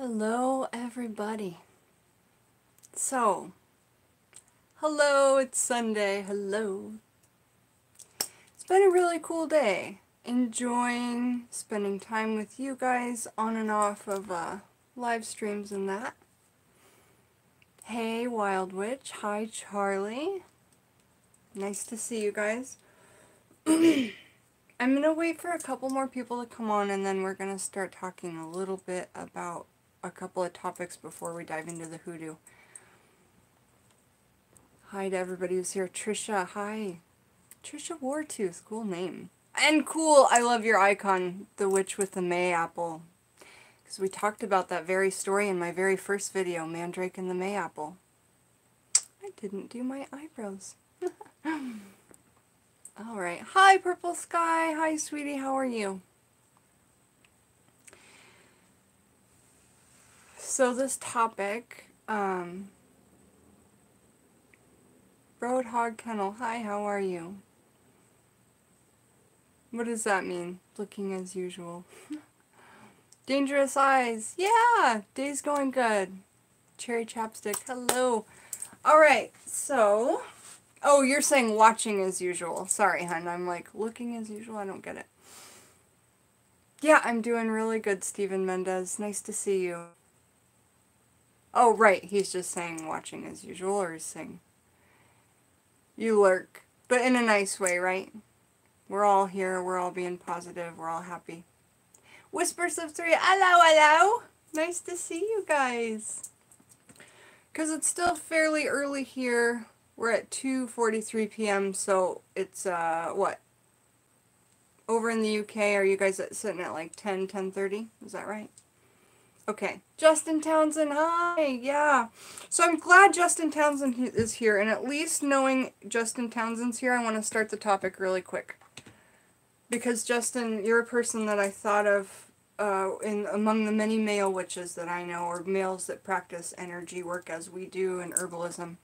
Hello, everybody. So, hello, it's Sunday. Hello. It's been a really cool day. Enjoying spending time with you guys on and off of live streams and that. Hey, Wild Witch. Hi, Charlie. Nice to see you guys. I'm going to wait for a couple more people to come on, and then we're going to start talking a little bit about a couple of topics before we dive into the hoodoo. Hi to everybody who's here. Trisha, hi. Trisha Wartooth, cool name. And cool, I love your icon, the witch with the May apple. Because we talked about that very story in my very first video, Mandrake and the May apple. I didn't do my eyebrows. Alright, hi Purple Sky, hi sweetie, how are you? So this topic, Roadhog Kennel, hi, how are you? What does that mean? Looking as usual. Dangerous Eyes, yeah, day's going good. Cherry Chapstick, hello. Alright, so, oh, you're saying watching as usual. Sorry, hun, I'm like, looking as usual, I don't get it. Yeah, I'm doing really good, Stephen Mendez. Nice to see you. Oh, right, he's just saying watching as usual, or he's saying you lurk, but in a nice way, right? We're all here, we're all being positive, we're all happy. Whispers of Three, hello, hello! Nice to see you guys. Because it's still fairly early here. We're at 2:43 p.m., so it's, what? Over in the UK, are you guys sitting at like 10:30? Is that right? Okay. Justin Townsend, hi! Yeah. So I'm glad Justin Townsend is here, and at least knowing Justin Townsend's here, I want to start the topic really quick. Because, Justin, you're a person that I thought of among the many male witches that I know, or males that practice energy work as we do in herbalism.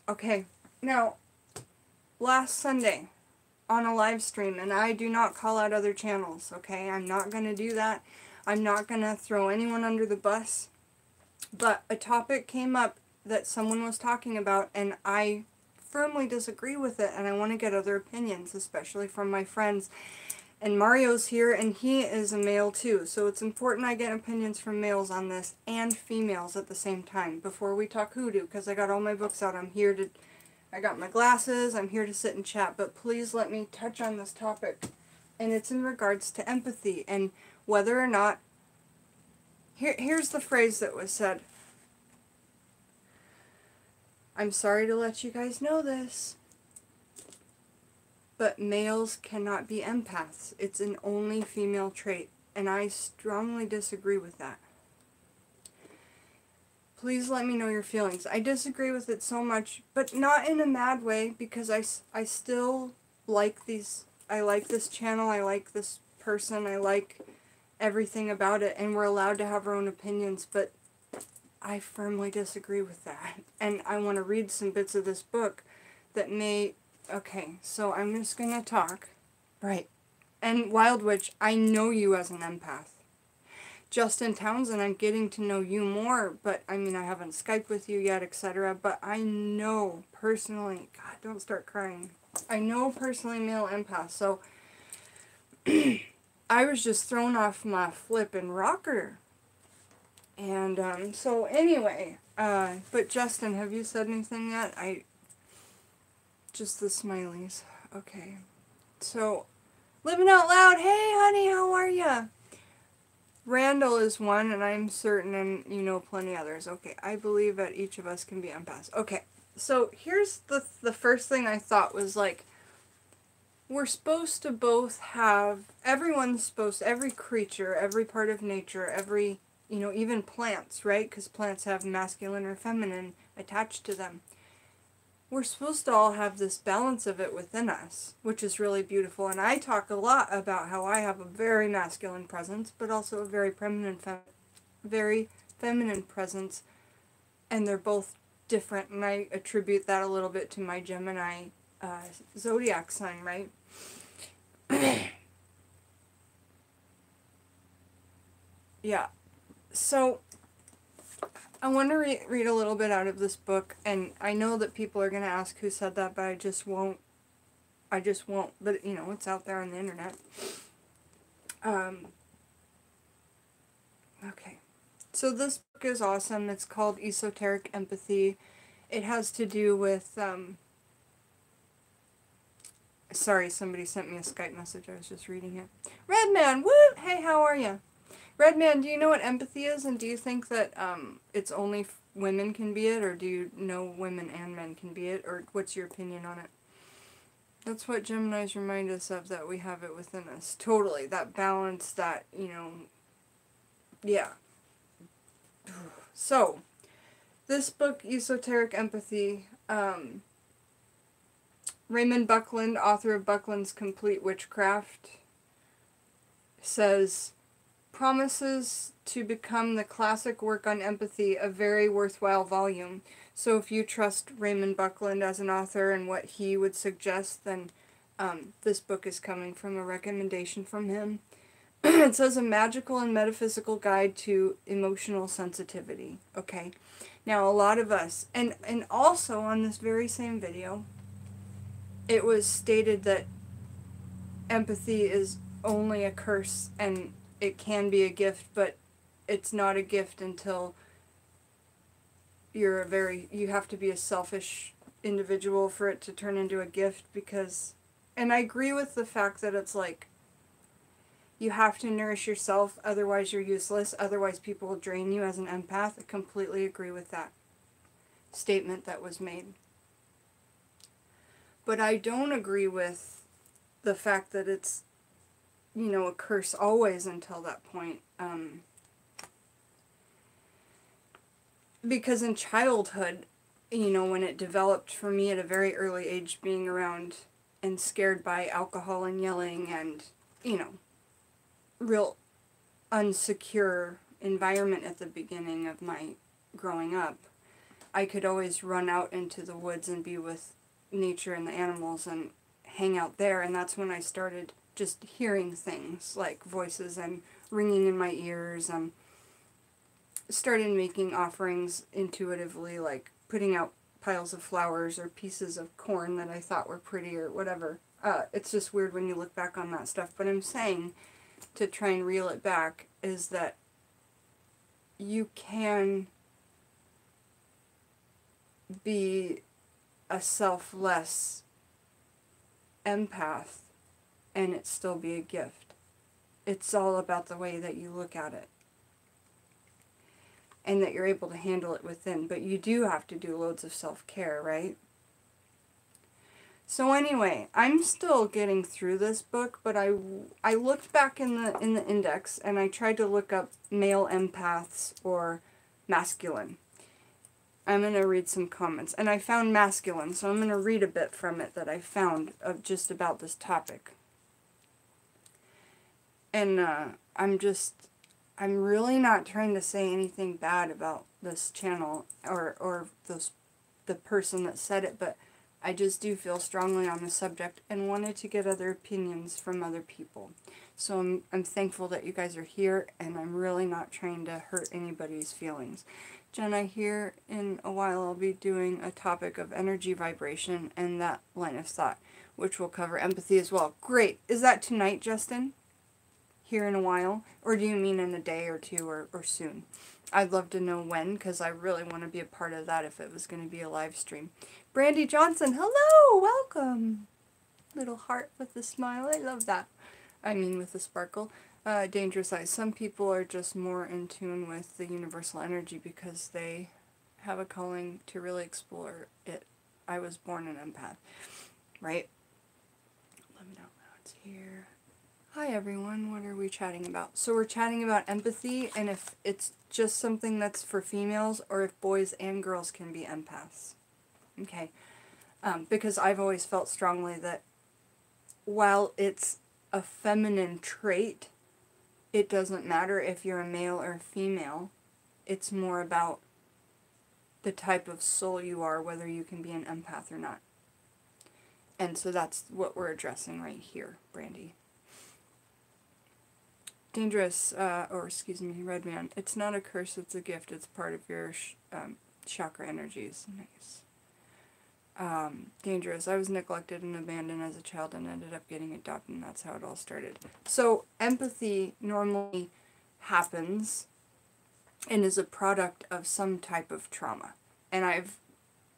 Okay, now, last Sunday on a live stream, and I do not call out other channels, okay? I'm not going to do that. I'm not going to throw anyone under the bus. But a topic came up that someone was talking about, and I firmly disagree with it, and I want to get other opinions, especially from my friends. And Mario's here, and he is a male too, so it's important I get opinions from males on this, and females at the same time, before we talk hoodoo, because I got all my books out. I got my glasses, I'm here to sit and chat, but please let me touch on this topic. And it's in regards to empathy, and whether or not, here's the phrase that was said. I'm sorry to let you guys know this, but males cannot be empaths. It's an only female trait, and I strongly disagree with that. Please let me know your feelings. I disagree with it so much, but not in a mad way, because I still like these. I like this channel, I like this person, I like everything about it, and we're allowed to have our own opinions, but I firmly disagree with that. And I want to read some bits of this book that may... Okay, so I'm just going to talk. Right. And Wild Witch, I know you as an empath. Justin Townsend, I'm getting to know you more, but I mean, I haven't Skyped with you yet, etc. But I know personally... God, don't start crying. I know personally male empath, so... I was just thrown off my flippin' rocker. And, so anyway, but Justin, have you said anything yet? Just the smileys. Okay. So, living out loud, hey honey, how are ya? Randall is one, and I'm certain, and you know plenty others. Okay, I believe that each of us can be empaths. Okay, so here's the first thing I thought was like, we're supposed to both have, every creature, every part of nature, every... You know, even plants, right? Because plants have masculine or feminine attached to them. We're supposed to all have this balance of it within us, which is really beautiful. And I talk a lot about how I have a very masculine presence, but also a very feminine presence. And they're both different, and I attribute that a little bit to my Gemini zodiac sign, right? Yeah. So, I want to read a little bit out of this book, and I know that people are going to ask who said that, but I just won't. But, you know, it's out there on the internet. Okay. So this book is awesome. It's called Esoteric Empathy. It has to do with, sorry, somebody sent me a Skype message. I was just reading it. Redman, woo! Hey, how are you? Redman, do you know what empathy is, and do you think that it's only women can be it, or do you know women and men can be it, or what's your opinion on it? That's what Geminis remind us of, that we have it within us. Totally. That balance, that, you know, yeah. So, this book, Esoteric Empathy, Raymond Buckland, author of Buckland's Complete Witchcraft, says, promises to become the classic work on empathy, a very worthwhile volume. So if you trust Raymond Buckland as an author and what he would suggest, then this book is coming from a recommendation from him. It says a magical and metaphysical guide to emotional sensitivity. Okay. Now a lot of us, and also on this very same video, it was stated that empathy is only a curse and it can be a gift, but it's not a gift until you have to be a selfish individual for it to turn into a gift, because, and I agree with the fact that it's like, you have to nourish yourself, otherwise you're useless, otherwise people will drain you as an empath. I completely agree with that statement that was made. But I don't agree with the fact that it's, you know, a curse always until that point. Because in childhood, you know, when it developed for me at a very early age, being around and scared by alcohol and yelling and, you know, real unsecure environment at the beginning of my growing up, I could always run out into the woods and be with nature and the animals and hang out there, and that's when I started just hearing things like voices and ringing in my ears, and started making offerings intuitively, like putting out piles of flowers or pieces of corn that I thought were pretty or whatever. It's just weird when you look back on that stuff, but I'm saying, to try and reel it back, is that you can be a selfless empath and it still be a gift. It's all about the way that you look at it and that you're able to handle it within, but you do have to do loads of self-care, right? So anyway, I'm still getting through this book, but I looked back in the index and I tried to look up male empaths or masculine. I'm going to read some comments, and I found masculine, so I'm going to read a bit from it that I found of just about this topic. And I'm really not trying to say anything bad about this channel or the person that said it, but I just do feel strongly on the subject and wanted to get other opinions from other people. So I'm thankful that you guys are here, and I'm really not trying to hurt anybody's feelings. Jen, I hear in a while I'll be doing a topic of energy vibration and that line of thought, which will cover empathy as well. Great. Is that tonight, Justin? Here in a while? Or do you mean in a day or two or soon? I'd love to know when, because I really want to be a part of that if it was going to be a live stream. Brandy Johnson, hello, welcome. Little heart with a smile, I love that. I mean with a sparkle. Dangerous Eyes. Some people are just more in tune with the universal energy because they have a calling to really explore it. I was born an empath, right? Let me know now it's here. Hi everyone, what are we chatting about? So we're chatting about empathy, and if it's just something that's for females, or if boys and girls can be empaths. Okay, because I've always felt strongly that while it's a feminine trait, it doesn't matter if you're a male or a female. It's more about the type of soul you are, whether you can be an empath or not. And so that's what we're addressing right here, Brandy. Dangerous, or excuse me, Red Man. It's not a curse, it's a gift. It's part of your chakra energies. Nice. Dangerous. I was neglected and abandoned as a child and ended up getting adopted, and that's how it all started. So empathy normally happens and is a product of some type of trauma. And I've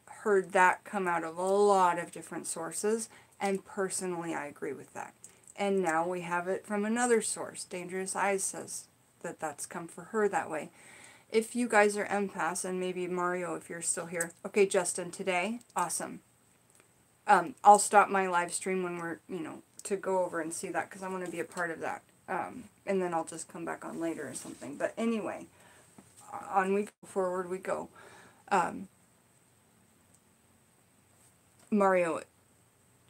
heard that come out of a lot of different sources, and personally I agree with that. And now we have it from another source. Dangerous Eyes says that that's come for her that way. If you guys are empaths, and maybe Mario if you're still here. Okay, Justin, today, awesome. I'll stop my live stream when we're, to go over and see that, because I want to be a part of that. And then I'll just come back on later or something. But anyway, on we go, forward we go. Mario,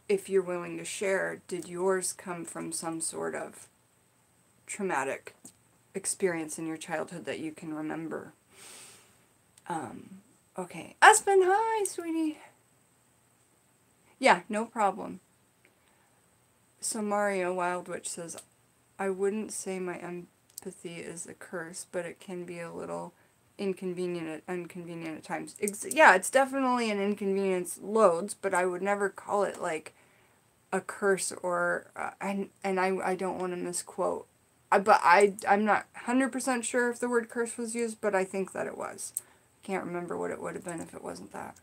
if you're willing to share, did yours come from some sort of traumatic experience in your childhood that you can remember? Okay. Aspen, hi, sweetie. Yeah, no problem. So Mario Wild Witch says, I wouldn't say my empathy is a curse, but it can be a little inconvenient at times. Yeah, it's definitely an inconvenience loads, but I would never call it like a curse or and I don't want to misquote. But I'm not 100% sure if the word curse was used, but I think that it was. I can't remember what it would have been if it wasn't that.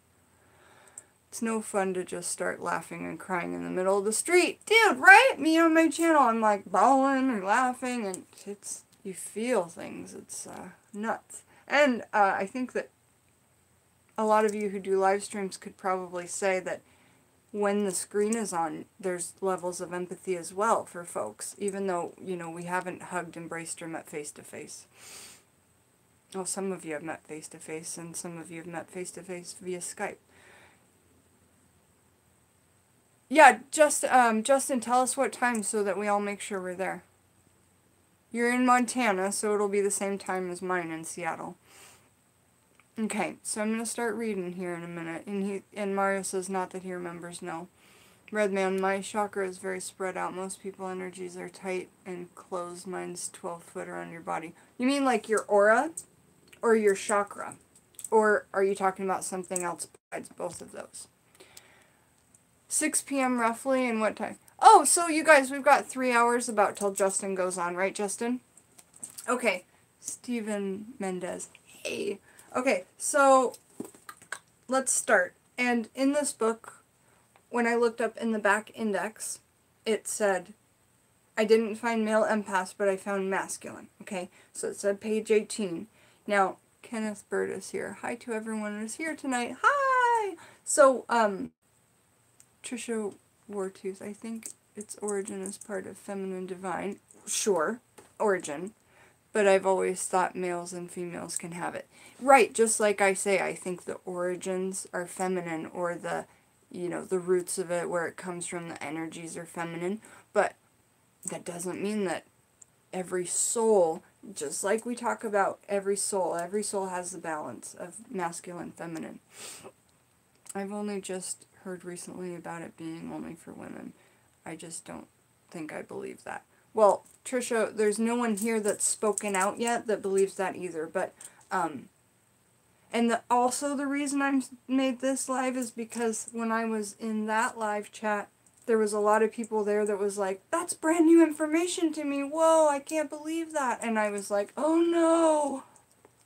It's no fun to just start laughing and crying in the middle of the street. Dude, right? Me on my channel, I'm like bawling and laughing, and you feel things. It's nuts. And I think that a lot of you who do live streams could probably say that when the screen is on, there's levels of empathy as well for folks, even though, we haven't hugged, embraced, or met face-to-face. Well, some of you have met face-to-face, and some of you have met face-to-face via Skype. Yeah, Justin, tell us what time so that we all make sure we're there. You're in Montana, so it'll be the same time as mine in Seattle. Okay, so I'm going to start reading here in a minute. And Mario says, not that he remembers, no. Redman, my chakra is very spread out. Most people's energies are tight and closed. Mine's 12 foot around your body. You mean like your aura or your chakra? Or are you talking about something else besides both of those? 6 p.m. roughly, and what time? Oh, so you guys, we've got 3 hours about till Justin goes on, right, Justin? Okay, Stephen Mendez. Hey. Okay, so let's start. And in this book, when I looked up in the back index, it said, I didn't find male empaths, but I found masculine. Okay, so it said page 18. Now, Kenneth Bird is here. Hi to everyone who's here tonight. Hi! So, Trisha Wartooth, I think its origin is part of feminine divine. Sure, origin. But I've always thought males and females can have it. Right, just like I say, I think the origins are feminine, or the roots of it, where it comes from, the energies are feminine. But that doesn't mean that every soul, just like we talk about every soul has the balance of masculine, feminine. I've only just heard recently about it being only for women. I just don't think I believe that. Well, Trisha, there's no one here that's spoken out yet that believes that either, but, and also the reason I made this live is because when I was in that live chat, there was a lot of people there that was like, that's brand new information to me, whoa, I can't believe that, and I was like, oh no,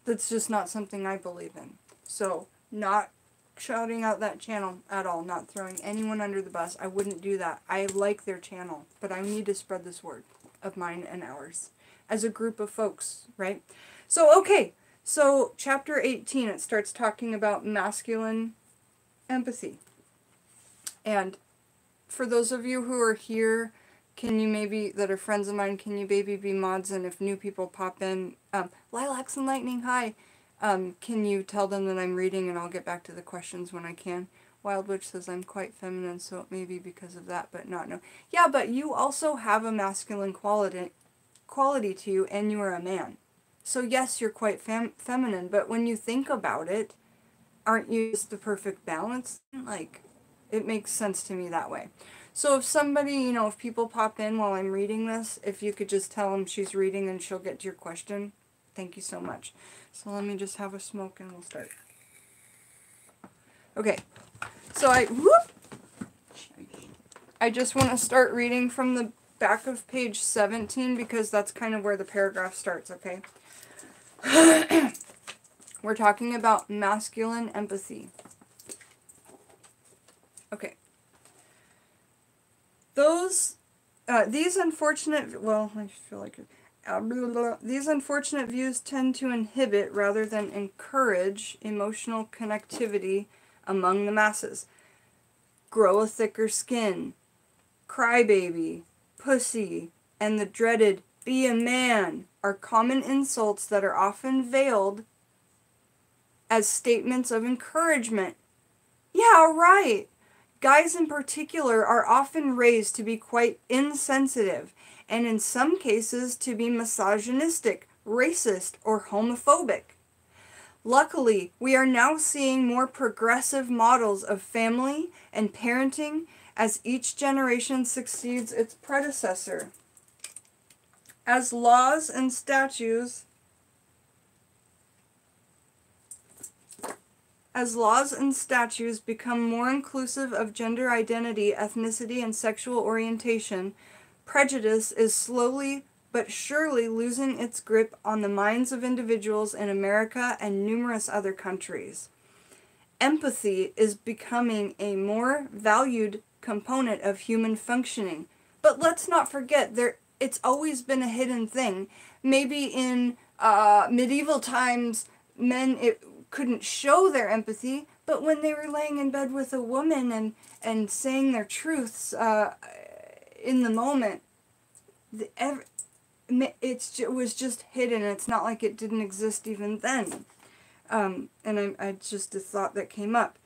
that's just not something I believe in. So, not shouting out that channel at all, not throwing anyone under the bus. I wouldn't do that. I like their channel, but I need to spread this word of mine and ours as a group of folks, right? So, okay, so chapter 18, it starts talking about masculine empathy. And for those of you who are here, can you maybe, that are friends of mine, can you maybe be mods, and if new people pop in, Lilacs and Lightning, hi. Can you tell them that I'm reading, and I'll get back to the questions when I can. Wild Witch says I'm quite feminine, so it may be because of that, but not no. Yeah, but you also have a masculine quality to you, and you are a man. So yes, you're quite feminine, but when you think about it, aren't you just the perfect balance? Like, It makes sense to me that way. So if somebody, you know, if people pop in while I'm reading this, if you could just tell them she's reading and she'll get to your question. Thank you so much. So let me just have a smoke and we'll start. Okay. So I just want to start reading from the back of page 17 because that's kind of where the paragraph starts, okay? We're talking about masculine empathy. Okay. These unfortunate views tend to inhibit rather than encourage emotional connectivity among the masses. Grow a thicker skin, crybaby, pussy, and the dreaded be a man are common insults that are often veiled as statements of encouragement. Yeah, right. Guys in particular are often raised to be quite insensitive, and in some cases to be misogynistic, racist, or homophobic. Luckily, we are now seeing more progressive models of family and parenting as each generation succeeds its predecessor. As laws and statutes become more inclusive of gender identity, ethnicity, and sexual orientation, prejudice is slowly but surely losing its grip on the minds of individuals in America and numerous other countries. Empathy is becoming a more valued component of human functioning. But let's not forget, it's always been a hidden thing. Maybe in medieval times, men couldn't show their empathy, but when they were laying in bed with a woman and saying their truths in the moment, it was just hidden. It's not like it didn't exist even then. And I just a thought that came up.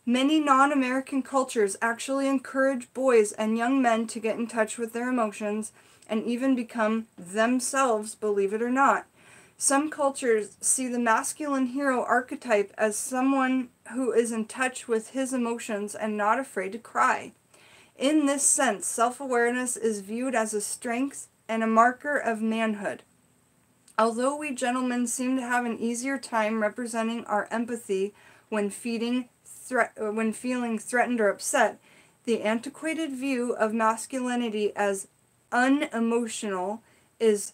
Many non-American cultures actually encourage boys and young men to get in touch with their emotions and even become themselves, believe it or not. Some cultures see the masculine hero archetype as someone who is in touch with his emotions and not afraid to cry. In this sense, self-awareness is viewed as a strength and a marker of manhood. Although we gentlemen seem to have an easier time representing our empathy when feeling threatened or upset, the antiquated view of masculinity as unemotional is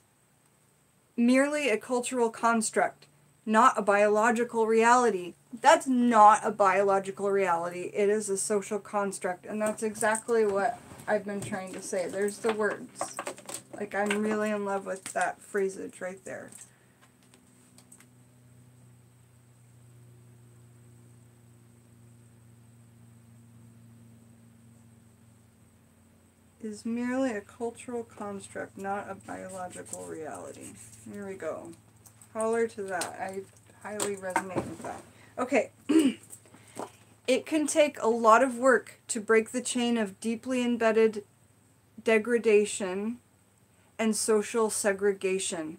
merely a cultural construct, not a biological reality. That's not a biological reality. It is a social construct, and that's exactly what I've been trying to say. There's the words. Like, I'm really in love with that phrasage right there. Is merely a cultural construct, not a biological reality. Here we go. Holler to that. I highly resonate with that. Okay. It can take a lot of work to break the chain of deeply embedded degradation and social segregation.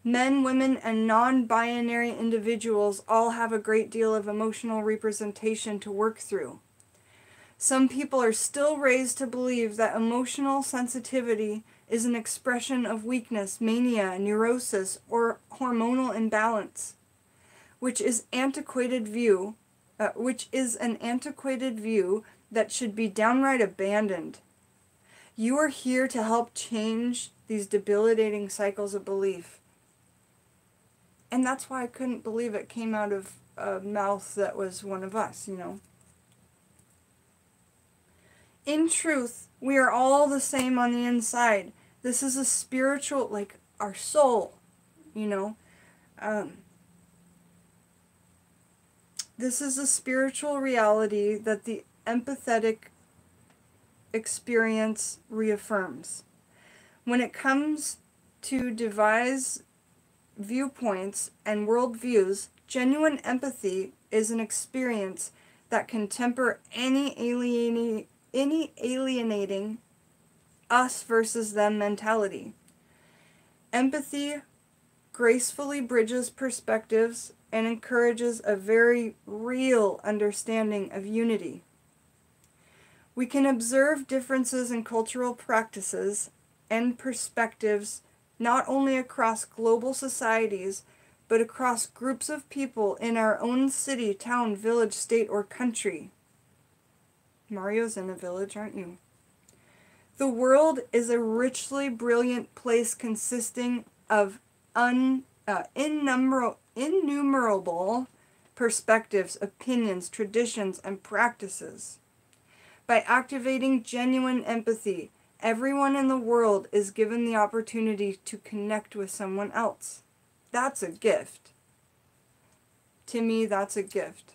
Men, women, and non-binary individuals all have a great deal of emotional representation to work through. Some people are still raised to believe that emotional sensitivity is an expression of weakness, mania, neurosis, or hormonal imbalance, which is an antiquated view that should be downright abandoned. You are here to help change these debilitating cycles of belief. And that's why I couldn't believe it came out of a mouth that was one of us, you know. In truth, we are all the same on the inside. This is a spiritual, like our soul, you know. This is a spiritual reality that the empathetic experience reaffirms. When it comes to devise viewpoints and worldviews, genuine empathy is an experience that can temper any alienating us versus them mentality. Empathy gracefully bridges perspectives and encourages a very real understanding of unity. We can observe differences in cultural practices and perspectives not only across global societies, but across groups of people in our own city, town, village, state, or country. Mario's in a village, aren't you? The world is a richly brilliant place consisting of innumerable perspectives, opinions, traditions, and practices. By activating genuine empathy, everyone in the world is given the opportunity to connect with someone else. That's a gift. To me, that's a gift.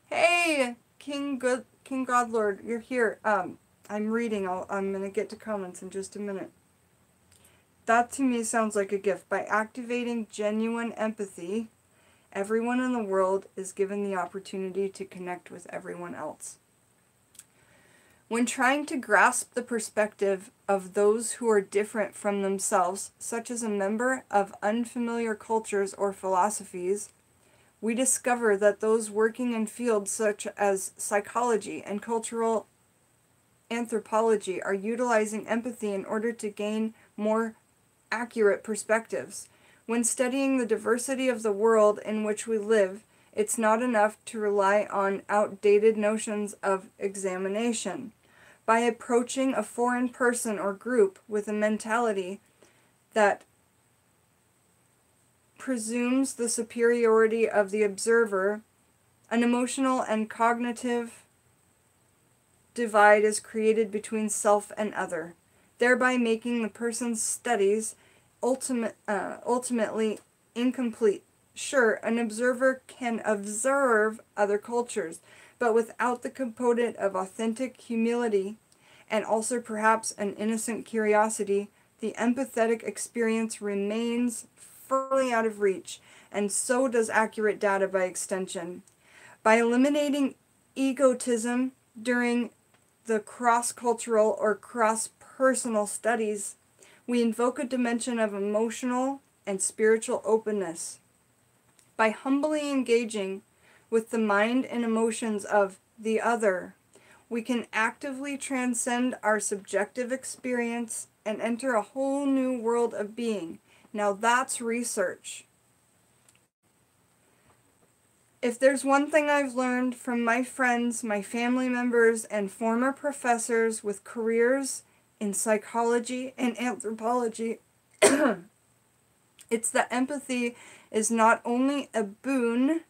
Hey, King Godlord, you're here. I'm reading. I'm going to get to comments in just a minute. That to me sounds like a gift. By activating genuine empathy, everyone in the world is given the opportunity to connect with everyone else. When trying to grasp the perspective of those who are different from themselves, such as a member of unfamiliar cultures or philosophies, we discover that those working in fields such as psychology and cultural anthropology are utilizing empathy in order to gain more accurate perspectives. When studying the diversity of the world in which we live, it's not enough to rely on outdated notions of examination. By approaching a foreign person or group with a mentality that presumes the superiority of the observer, an emotional and cognitive divide is created between self and other, thereby making the person's studies ultimately incomplete. Sure, an observer can observe other cultures, but without the component of authentic humility and also perhaps an innocent curiosity, the empathetic experience remains firmly out of reach, and so does accurate data by extension. By eliminating egotism during the cross-cultural or cross-personal studies, we invoke a dimension of emotional and spiritual openness. By humbly engaging with the mind and emotions of the other, we can actively transcend our subjective experience and enter a whole new world of being. Now that's research. If there's one thing I've learned from my friends, my family members, and former professors with careers in psychology and anthropology, it's that empathy is not only a boon,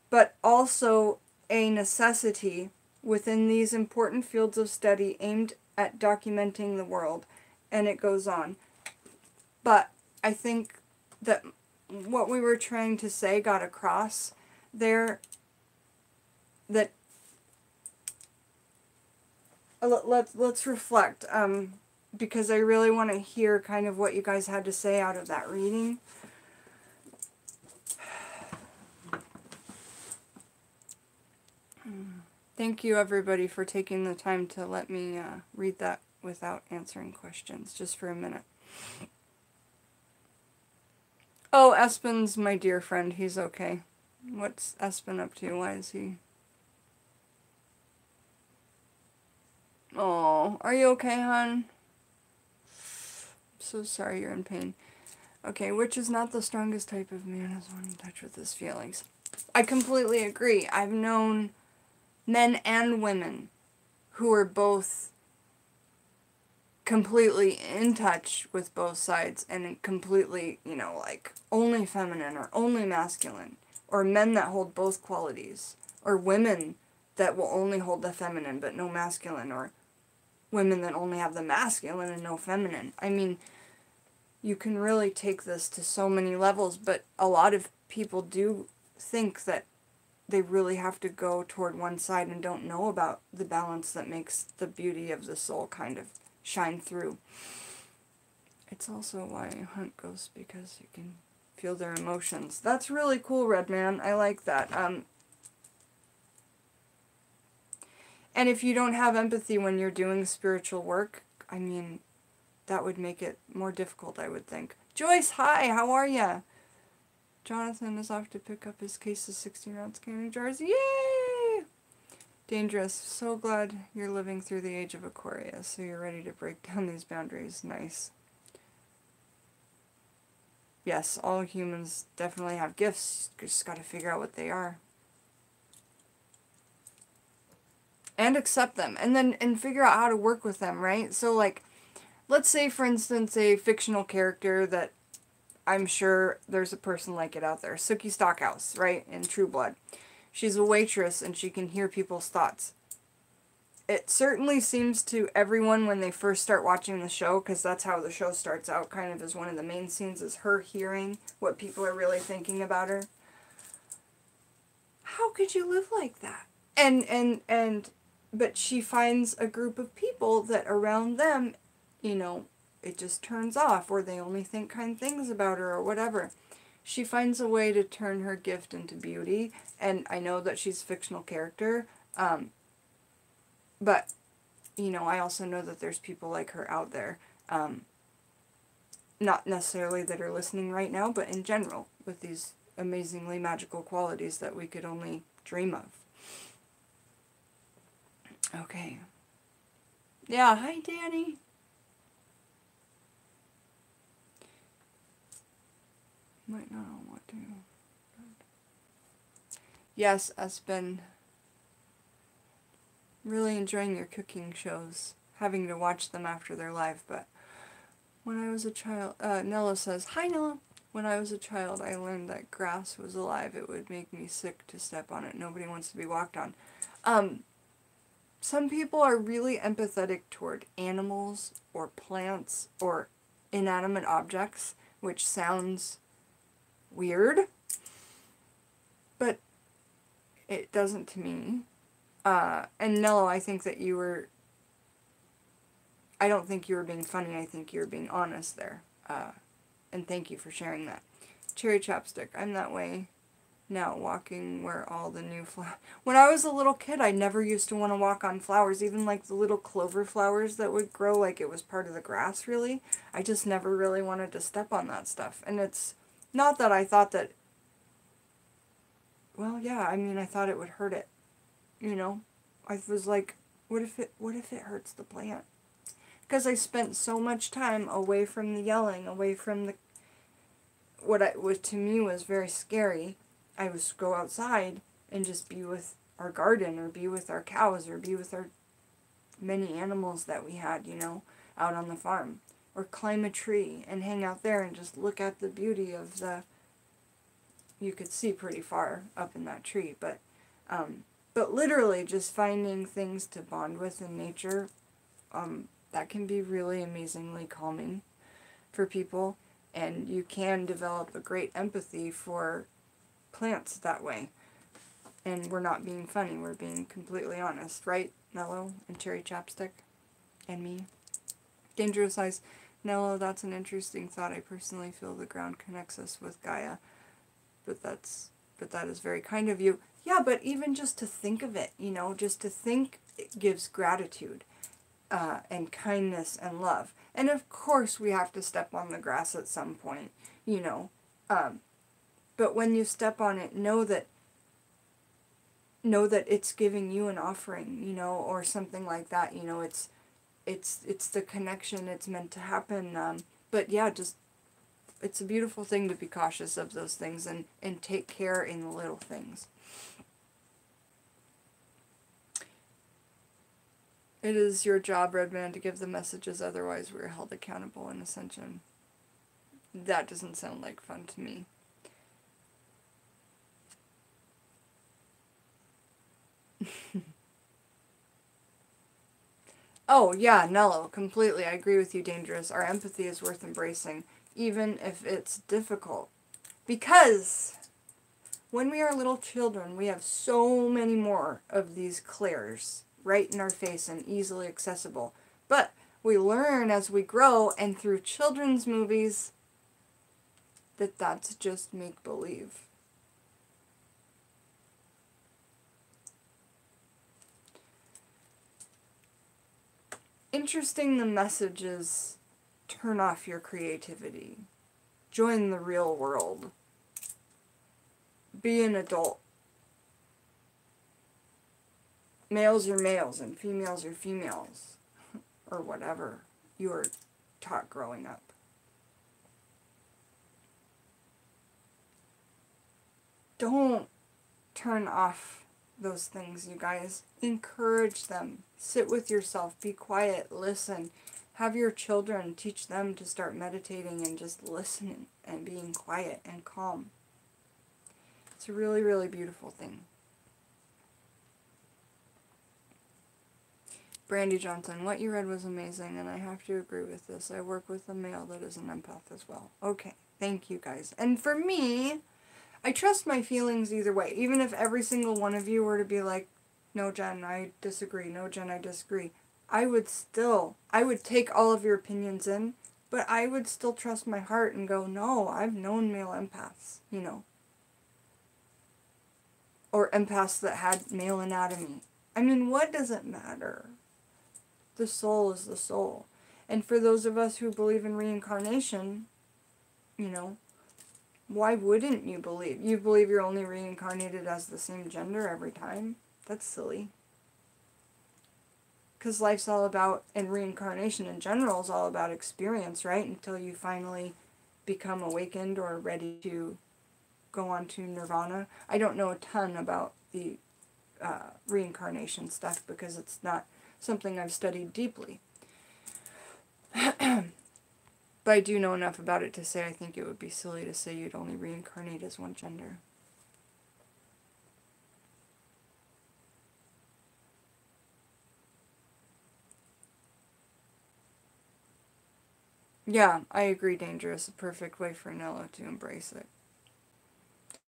but also a necessity within these important fields of study aimed at documenting the world. And it goes on. But I think that what we were trying to say got across there, that let's reflect, because I really want to hear kind of what you guys had to say out of that reading. Thank you everybody for taking the time to let me read that without answering questions, just for a minute. Oh, Espen's my dear friend. He's okay. What's Espen up to? Why is he... Oh, are you okay, hon? I'm so sorry you're in pain. Okay, which is not the strongest type of man is one in touch with his feelings. I completely agree. I've known men and women who are both completely in touch with both sides and completely, you know, like only feminine or only masculine, or men that hold both qualities, or women that will only hold the feminine but no masculine, or women that only have the masculine and no feminine. I mean, you can really take this to so many levels, but a lot of people do think that they really have to go toward one side and don't know about the balance that makes the beauty of the soul kind of shine through. It's also why I hunt ghosts, because you can feel their emotions. That's really cool, Red Man. I like that. And if you don't have empathy when you're doing spiritual work, I mean, that would make it more difficult, I would think. Joyce, hi, how are ya? Jonathan is off to pick up his case of 16-ounce canning jars. Yay! Dangerous. So glad you're living through the age of Aquarius, so you're ready to break down these boundaries. Nice. Yes, all humans definitely have gifts. Just got to figure out what they are. And accept them. And figure out how to work with them, right? So, like, let's say, for instance, a fictional character that I'm sure there's a person like it out there. Sookie Stockhouse, right? In True Blood. She's a waitress and she can hear people's thoughts. It certainly seems to everyone when they first start watching the show, because that's how the show starts out, kind of as one of the main scenes, is her hearing what people are really thinking about her. How could you live like that? But she finds a group of people that around them, you know, it just turns off, or they only think kind things about her, or whatever. She finds a way to turn her gift into beauty, and I know that she's a fictional character, but, you know, I also know that there's people like her out there, not necessarily that are listening right now, but in general, with these amazingly magical qualities that we could only dream of. Okay. Yeah, hi Danny. Might not know what to do. Yes, Espen. Really enjoying your cooking shows. Having to watch them after they're live, but when I was a child, Nella says, hi Nella. When I was a child, I learned that grass was alive. It would make me sick to step on it. Nobody wants to be walked on. Some people are really empathetic toward animals or plants or inanimate objects, which sounds weird, but it doesn't to me. And Nello, I think that you were, I don't think you were being funny, I think you were being honest there. And thank you for sharing that. Cherry Chapstick, I'm that way now, walking where all the new flowers... When I was a little kid, I never used to want to walk on flowers, even like the little clover flowers that would grow like it was part of the grass, really. I just never really wanted to step on that stuff. And it's not that I thought that... Well, yeah, I mean, I thought it would hurt it. You know? I was like, what if it hurts the plant? Because I spent so much time away from the yelling, away from the... What to me was very scary. I would go outside and just be with our garden, or be with our cows, or be with our many animals that we had, you know, out on the farm. Or climb a tree and hang out there and just look at the beauty of the... You could see pretty far up in that tree, but literally just finding things to bond with in nature, that can be really amazingly calming for people, and you can develop a great empathy for plants that way. And we're not being funny, we're being completely honest, right, Nello and Cherry Chapstick and me? Dangerous Eyes. Nello, that's an interesting thought. I personally feel the ground connects us with Gaia, but that is very kind of you. Yeah, but even just to think of it, you know, just to think, it gives gratitude and kindness and love. And of course we have to step on the grass at some point, you know, but when you step on it, know that it's giving you an offering, you know, or something like that, you know. It's the connection, it's meant to happen, but yeah, just, it's a beautiful thing to be cautious of those things and take care in the little things. It is your job, Redman, to give the messages, otherwise we're held accountable in Ascension. That doesn't sound like fun to me. Oh, yeah, Nello, completely. I agree with you, Dangerous. Our empathy is worth embracing, even if it's difficult. Because when we are little children, we have so many more of these clairs right in our face and easily accessible. But we learn as we grow, and through children's movies, that that's just make-believe. Interesting, the messages turn off your creativity. Join the real world. Be an adult. males are males and females are females, or whatever you were taught growing up. Don't turn off those things, you guys. Encourage them. Sit with yourself. Be quiet. Listen. Have your children, teach them to start meditating and just listening and being quiet and calm. It's a really, really beautiful thing. Brandy Johnson, what you read was amazing, and I have to agree with this. I work with a male that is an empath as well. Okay, thank you guys. And for me, I trust my feelings either way. Even if every single one of you were to be like, no, Jen, I disagree. No, Jen, I disagree. I would take all of your opinions in, but I would still trust my heart and go, no, I've known male empaths, you know. Or empaths that had male anatomy. I mean, what does it matter? The soul is the soul. And for those of us who believe in reincarnation, you know, why wouldn't you believe? You believe you're only reincarnated as the same gender every time? That's silly. Because life's all about, and reincarnation in general is all about experience, right? Until you finally become awakened or ready to go on to nirvana. I don't know a ton about the reincarnation stuff because it's not something I've studied deeply. But I do know enough about it to say I think it would be silly to say you'd only reincarnate as one gender. Yeah, I agree, Dangerous. A perfect way for Nello to embrace it.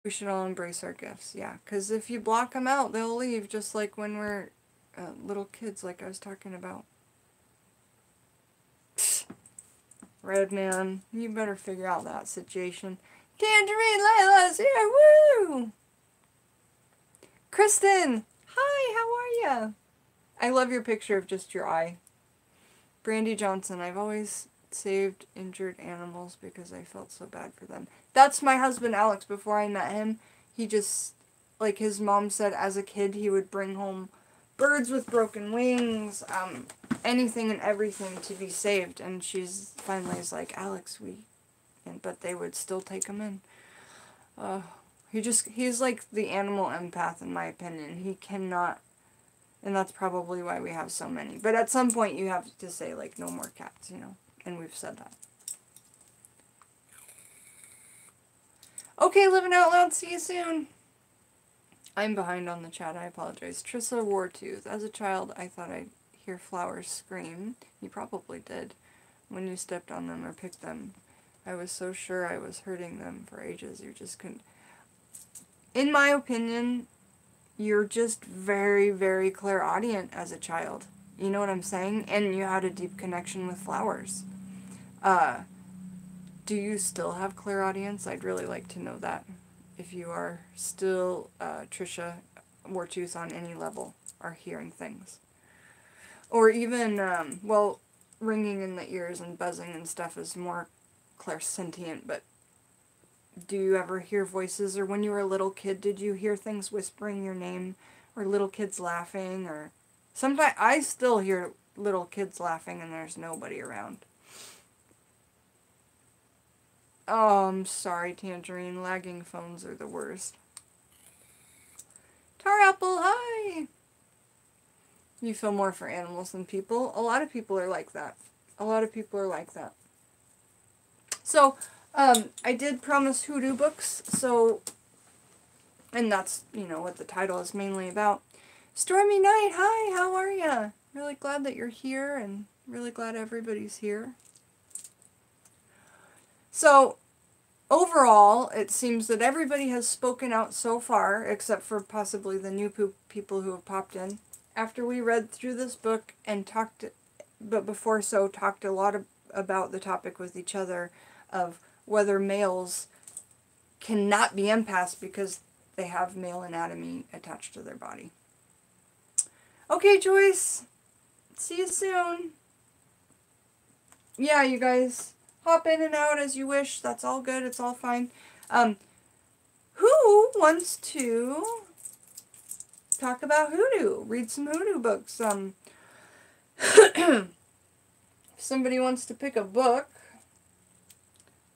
We should all embrace our gifts, yeah. Because if you block them out, they'll leave, just like when we're little kids, like I was talking about. Red man, you better figure out that situation. Tangerine Layla's here, woo! Kristen, hi, how are ya? I love your picture of just your eye. Brandy Johnson, I've always saved injured animals because I felt so bad for them. That's my husband Alex. Before I met him, he just, like his mom said, as a kid he would bring home birds with broken wings, anything and everything to be saved, and she's finally is like, Alex, but they would still take him in. He's like the animal empath in my opinion. He cannot, and that's probably why we have so many. But at some point you have to say, like, no more cats, you know, and we've said that. Okay, living out loud, see you soon. I'm behind on the chat, I apologize. Trissa Wartooth. As a child, I thought I'd hear flowers scream. You probably did when you stepped on them or picked them. I was so sure I was hurting them for ages. You just couldn't. In my opinion, you're just very, very clairaudient as a child. You know what I'm saying? And you had a deep connection with flowers. Do you still have clairaudience? I'd really like to know that. If you are still, Trisha Wartooth, on any level, are hearing things. Or even, well, ringing in the ears and buzzing and stuff is more clairsentient, but do you ever hear voices? Or when you were a little kid, did you hear things whispering your name? Or little kids laughing? Or sometimes I still hear little kids laughing and there's nobody around. Oh, I'm sorry, Tangerine. Lagging phones are the worst. Tar Apple, hi! You feel more for animals than people. A lot of people are like that. A lot of people are like that. So, I did promise Hoodoo books, so, and that's, you know, what the title is mainly about. Stormy Night, hi, how are ya? Really glad that you're here, and really glad everybody's here. So, overall, it seems that everybody has spoken out so far, except for possibly the new people who have popped in. After we read through this book and talked a lot about the topic with each other of whether males cannot be empaths because they have male anatomy attached to their body. Okay, Joyce. See you soon. Yeah, you guys. Hop in and out as you wish. That's all good. It's all fine. Who wants to talk about hoodoo. Read some hoodoo books. If somebody wants to pick a book,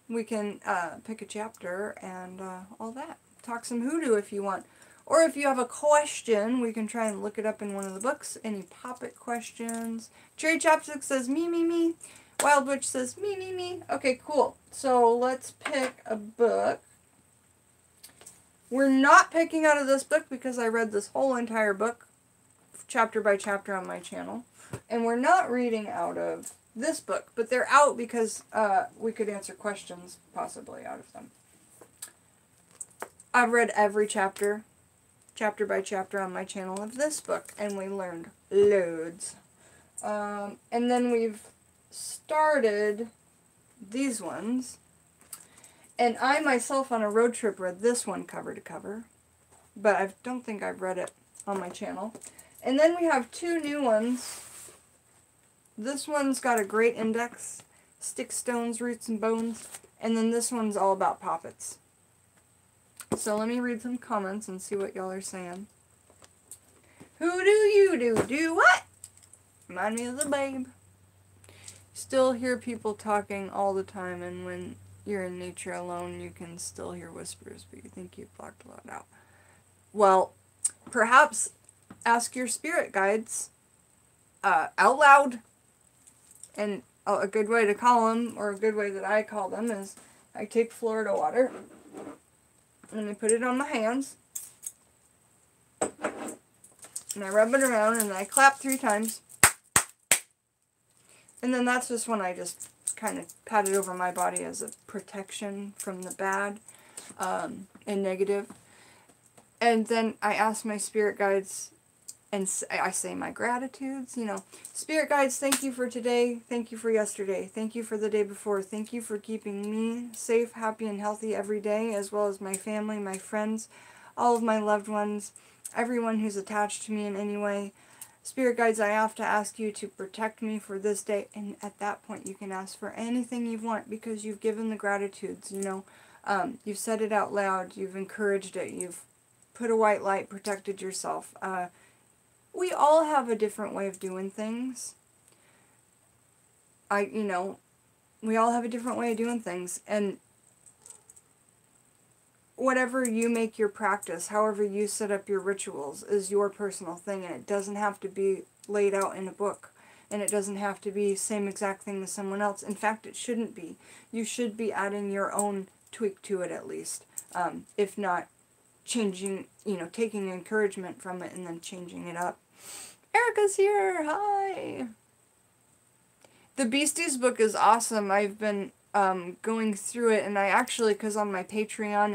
we can pick a chapter and all that. Talk some hoodoo if you want. Or if you have a question, we can try and look it up in one of the books. Any topic questions. Cherry Chopstick says, me, me, me. Wild Witch says, me, me, me. Okay, cool. So let's pick a book. We're not picking out of this book because I read this whole entire book, chapter by chapter on my channel. And we're not reading out of this book, but they're out because we could answer questions possibly out of them. I've read every chapter by chapter on my channel of this book, and we learned loads. And then we've started these ones. And I myself on a road trip read this one cover to cover, but I don't think I've read it on my channel. And then we have two new ones. This one's got a great index, sticks, stones, roots, and bones. And then this one's all about poppets. So let me read some comments and see what y'all are saying. Who do you do what? Remind me of the babe. Still hear people talking all the time, and when you're in nature alone, you can still hear whispers, but you think you've blocked a lot out. Well, perhaps ask your spirit guides out loud. And a good way to call them, or a good way that I call them, is I take Florida water and I put it on my hands and I rub it around and I clap 3 times. And then that's just when I just kind of pat it over my body as a protection from the bad and negative. And then I ask my spirit guides, and I say my gratitudes, you know. Spirit guides, thank you for today. Thank you for yesterday. Thank you for the day before. Thank you for keeping me safe, happy, and healthy every day, as well as my family, my friends, all of my loved ones, everyone who's attached to me in any way. Spirit guides, I have to ask you to protect me for this day. And at that point, you can ask for anything you want because you've given the gratitudes, you know. You've said it out loud. You've encouraged it. You've put a white light, protected yourself. We all have a different way of doing things. We all have a different way of doing things. And whatever you make your practice, however you set up your rituals, is your personal thing. And it doesn't have to be laid out in a book. And it doesn't have to be same exact thing as someone else. In fact, it shouldn't be. You should be adding your own tweak to it at least. If not changing, taking encouragement from it and then changing it up. Erica's here! Hi! The Beasties book is awesome. I've been going through it, and I actually, because on my Patreon,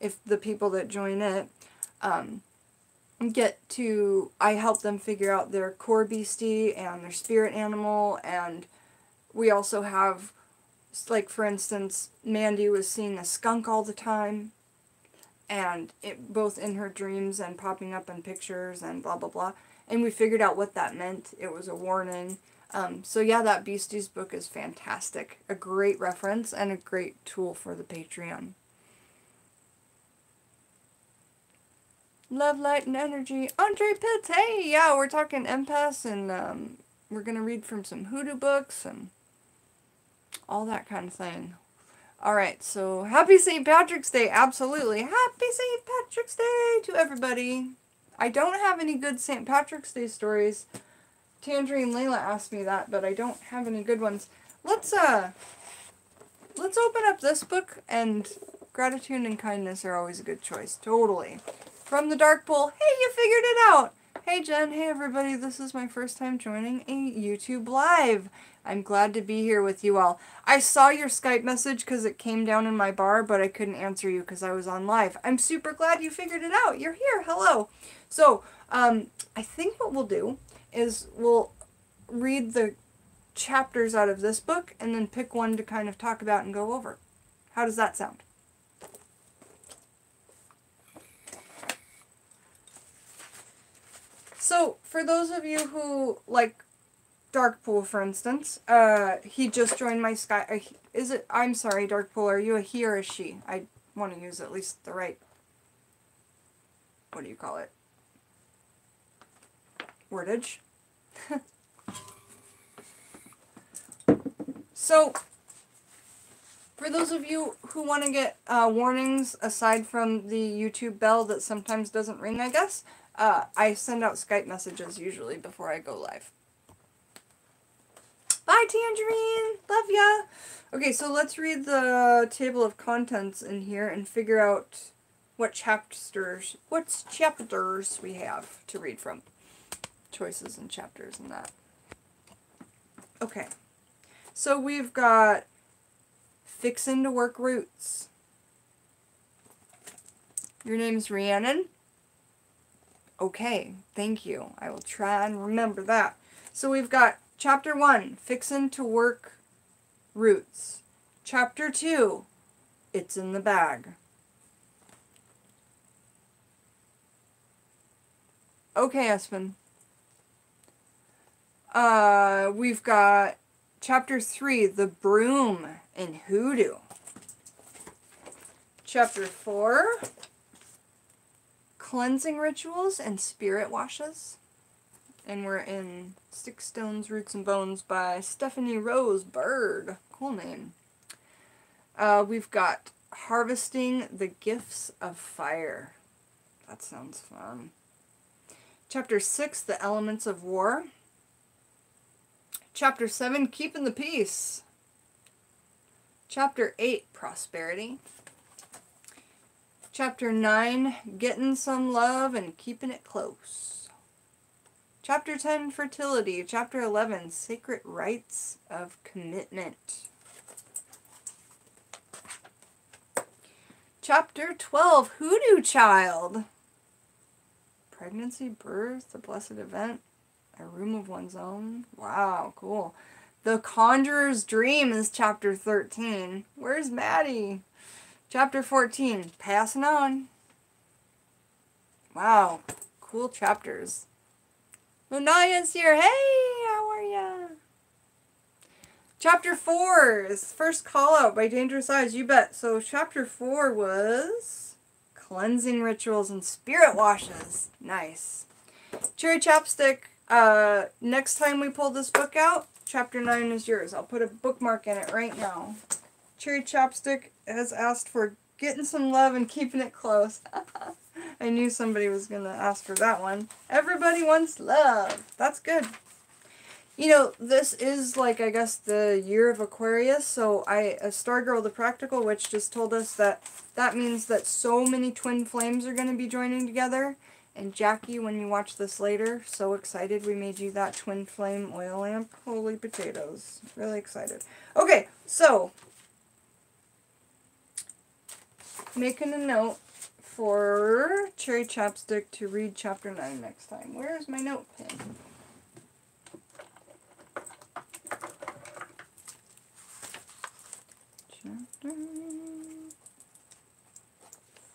if the people that join it I help them figure out their core beastie and their spirit animal, and we also have, like, for instance, Mandy was seeing a skunk all the time, and it both in her dreams and popping up in pictures and blah blah blah, and we figured out what that meant. It was a warning. So yeah, that Beasties book is fantastic. A great reference and a great tool for the Patreon. Love, light, and energy. Andre Pitts, hey! Yeah, we're talking empaths, and we're going to read from some hoodoo books and all that kind of thing. Alright, so happy St. Patrick's Day. Absolutely. Happy St. Patrick's Day to everybody. I don't have any good St. Patrick's Day stories. Tangerine Layla asked me that, but I don't have any good ones. Let's open up this book, and gratitude and kindness are always a good choice. Totally. From the Dark Pool. Hey, you figured it out! Hey, Jen. Hey, everybody. This is my first time joining a YouTube Live. I'm glad to be here with you all. I saw your Skype message because it came down in my bar, but I couldn't answer you because I was on live. I'm super glad you figured it out. You're here. Hello. So, I think what we'll do is we'll read the chapters out of this book and then pick one to kind of talk about and go over. How does that sound? So, for those of you who like Darkpool, for instance, he just joined my Skype. I'm sorry, Darkpool, are you a he or a she? I want to use at least the right, what do you call it? wordage. So, for those of you who want to get warnings aside from the YouTube bell that sometimes doesn't ring, I guess, I send out Skype messages usually before I go live. Bye, Tangerine! Love ya! Okay, so let's read the table of contents in here and figure out what chapters we have to read from. Choices and chapters and that. Okay. So we've got Fixin' to Work Roots. Your name's Rhiannon? Okay, thank you. I will try and remember that. So we've got Chapter 1, Fixin' to Work Roots. Chapter 2, It's in the Bag. Okay, Espen. We've got Chapter 3, The Broom and Hoodoo. Chapter 4, Cleansing Rituals and Spirit Washes. And we're in Sticks, Stones, Roots, and Bones by Stephanie Rose Bird. Cool name. We've got Harvesting the Gifts of Fire. That sounds fun. Chapter 6, The Elements of War. Chapter 7, Keeping the Peace. Chapter 8, Prosperity. Chapter 9, Getting Some Love and Keeping It Close. Chapter 10, Fertility. Chapter 11, Sacred Rites of Commitment. Chapter 12, Hoodoo Child. Pregnancy, birth, a blessed event, a room of one's own. Wow, cool. The Conjurer's Dream is chapter 13. Where's Maddie? Chapter 14, Passing On. Wow, cool chapters. Lunaya's here. Hey, how are ya? Chapter 4 is First Call Out by Dangerous Eyes. You bet. So chapter 4 was Cleansing Rituals and Spirit Washes. Nice. Cherry Chapstick. Next time we pull this book out, chapter 9 is yours. I'll put a bookmark in it right now. Cherry Chapstick has asked for Getting Some Love and Keeping It Close. I knew somebody was going to ask for that one. Everybody wants love. That's good. You know, this is like, I guess, the year of Aquarius, so Stargirl the Practical Witch just told us that means that so many twin flames are going to be joining together. And Jackie, when you watch this later, so excited we made you that twin flame oil lamp. Holy potatoes. Really excited. Okay, so, making a note for Cherry Chapstick to read chapter 9 next time. Where's my note pen? Chapter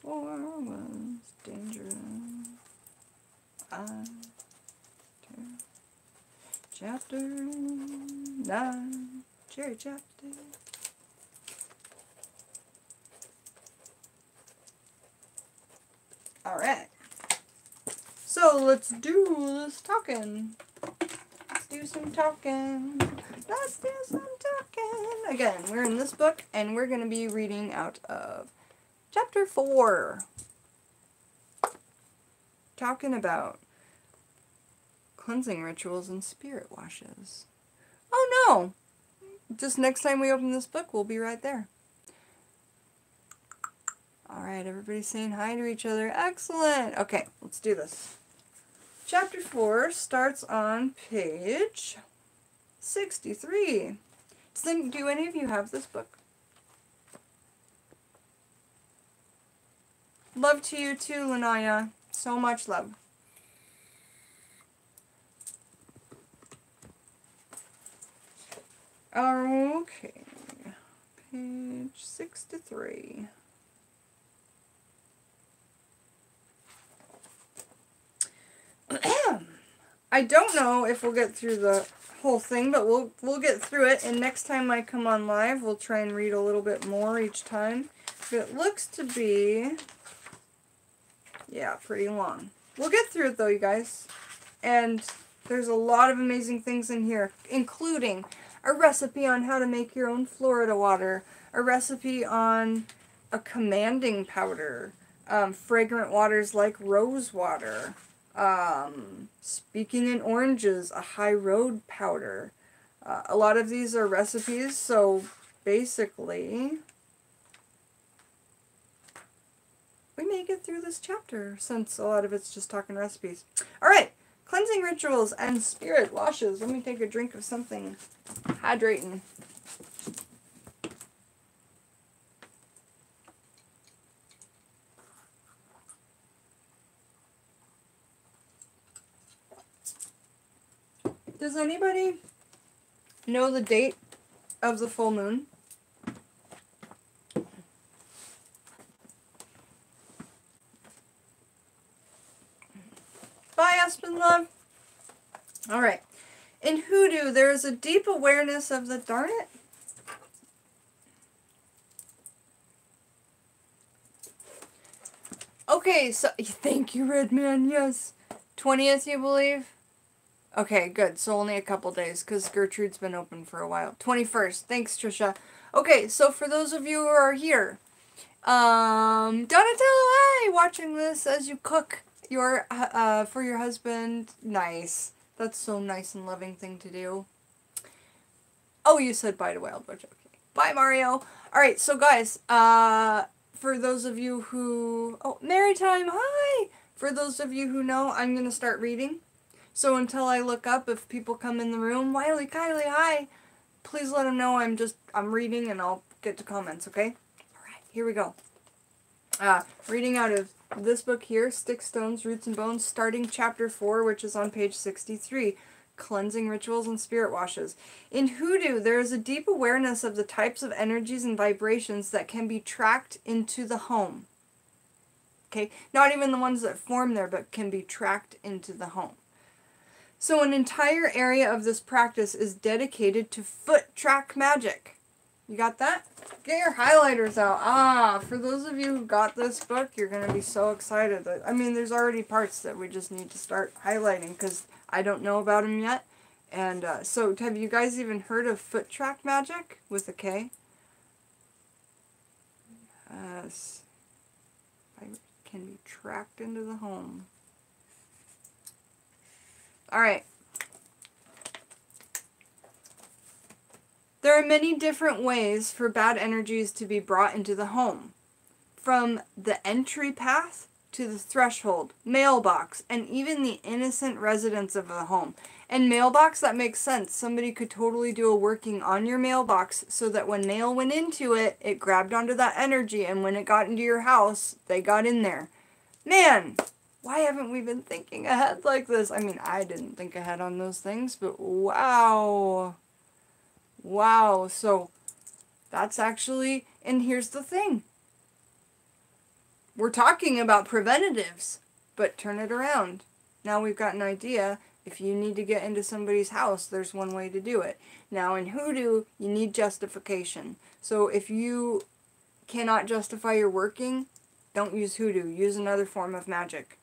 4 was dangerous. Chapter 9, Cherry Chapstick. Alright. So let's do this talking. Let's do some talking. Let's do some talking. Again, we're in this book and we're going to be reading out of chapter 4. Talking about cleansing rituals and spirit washes. Oh no! Just next time we open this book, we'll be right there. Alright, everybody's saying hi to each other. Excellent! Okay, let's do this. Chapter 4 starts on page 63. Do any of you have this book? Love to you too, Lanaya. So much love. Okay. Page 63. I don't know if we'll get through the whole thing, but we'll get through it, and next time I come on live, we'll try and read a little bit more each time. But it looks to be, yeah, pretty long. We'll get through it though, you guys. And There's a lot of amazing things in here, including a recipe on how to make your own Florida water, a recipe on a commanding powder, fragrant waters like rose water, speaking in oranges, a high road powder. A lot of these are recipes, so basically we may get through this chapter since a lot of it's just talking recipes. Alright, cleansing rituals and spirit washes. Let me take a drink of something hydrating. Does anybody know the date of the full moon? Bye, Aspen Love. Alright. In hoodoo, there is a deep awareness of the... Darn it. Okay, so... Thank you, Red Man. Yes. 20th, you believe? Okay, good. So only a couple days, because Gertrude's been open for a while. 21st. Thanks, Trisha. Okay, so for those of you who are here, Donatello, hi! Watching this as you cook your for your husband. Nice. That's so nice and loving thing to do. Oh, you said bye to Wild Bush. Okay. Bye, Mario. Alright, so guys, for those of you who... Oh, Maritime, hi! For those of you who know, I'm going to start reading. So until I look up, if people come in the room, Wiley, Kylie, hi! Please let them know I'm reading and I'll get to comments, okay? Alright, here we go. Reading out of this book here, Sticks, Stones, Roots, and Bones, starting chapter 4, which is on page 63, Cleansing Rituals and Spirit Washes. In hoodoo, there is a deep awareness of the types of energies and vibrations that can be tracked into the home. Okay? Not even the ones that form there, but can be tracked into the home. So an entire area of this practice is dedicated to foot track magic. You got that? Get your highlighters out. For those of you who got this book, you're going to be so excited. I mean, there's already parts that we just need to start highlighting because I don't know about them yet. And so have you guys even heard of foot track magic with a K? Yes. Can be tracked into the home. Alright. There are many different ways for bad energies to be brought into the home. From the entry path to the threshold, mailbox, and even the innocent residents of the home. And mailbox, that makes sense. Somebody could totally do a working on your mailbox so that when mail went into it, it grabbed onto that energy, and when it got into your house, they got in there. Man! Why haven't we been thinking ahead like this? I mean, I didn't think ahead on those things, but wow. Wow. So, that's actually, and here's the thing. We're talking about preventatives, but turn it around. Now we've got an idea. If you need to get into somebody's house, there's one way to do it. Now, in hoodoo, you need justification. So, if you cannot justify your working, don't use hoodoo. Use another form of magic.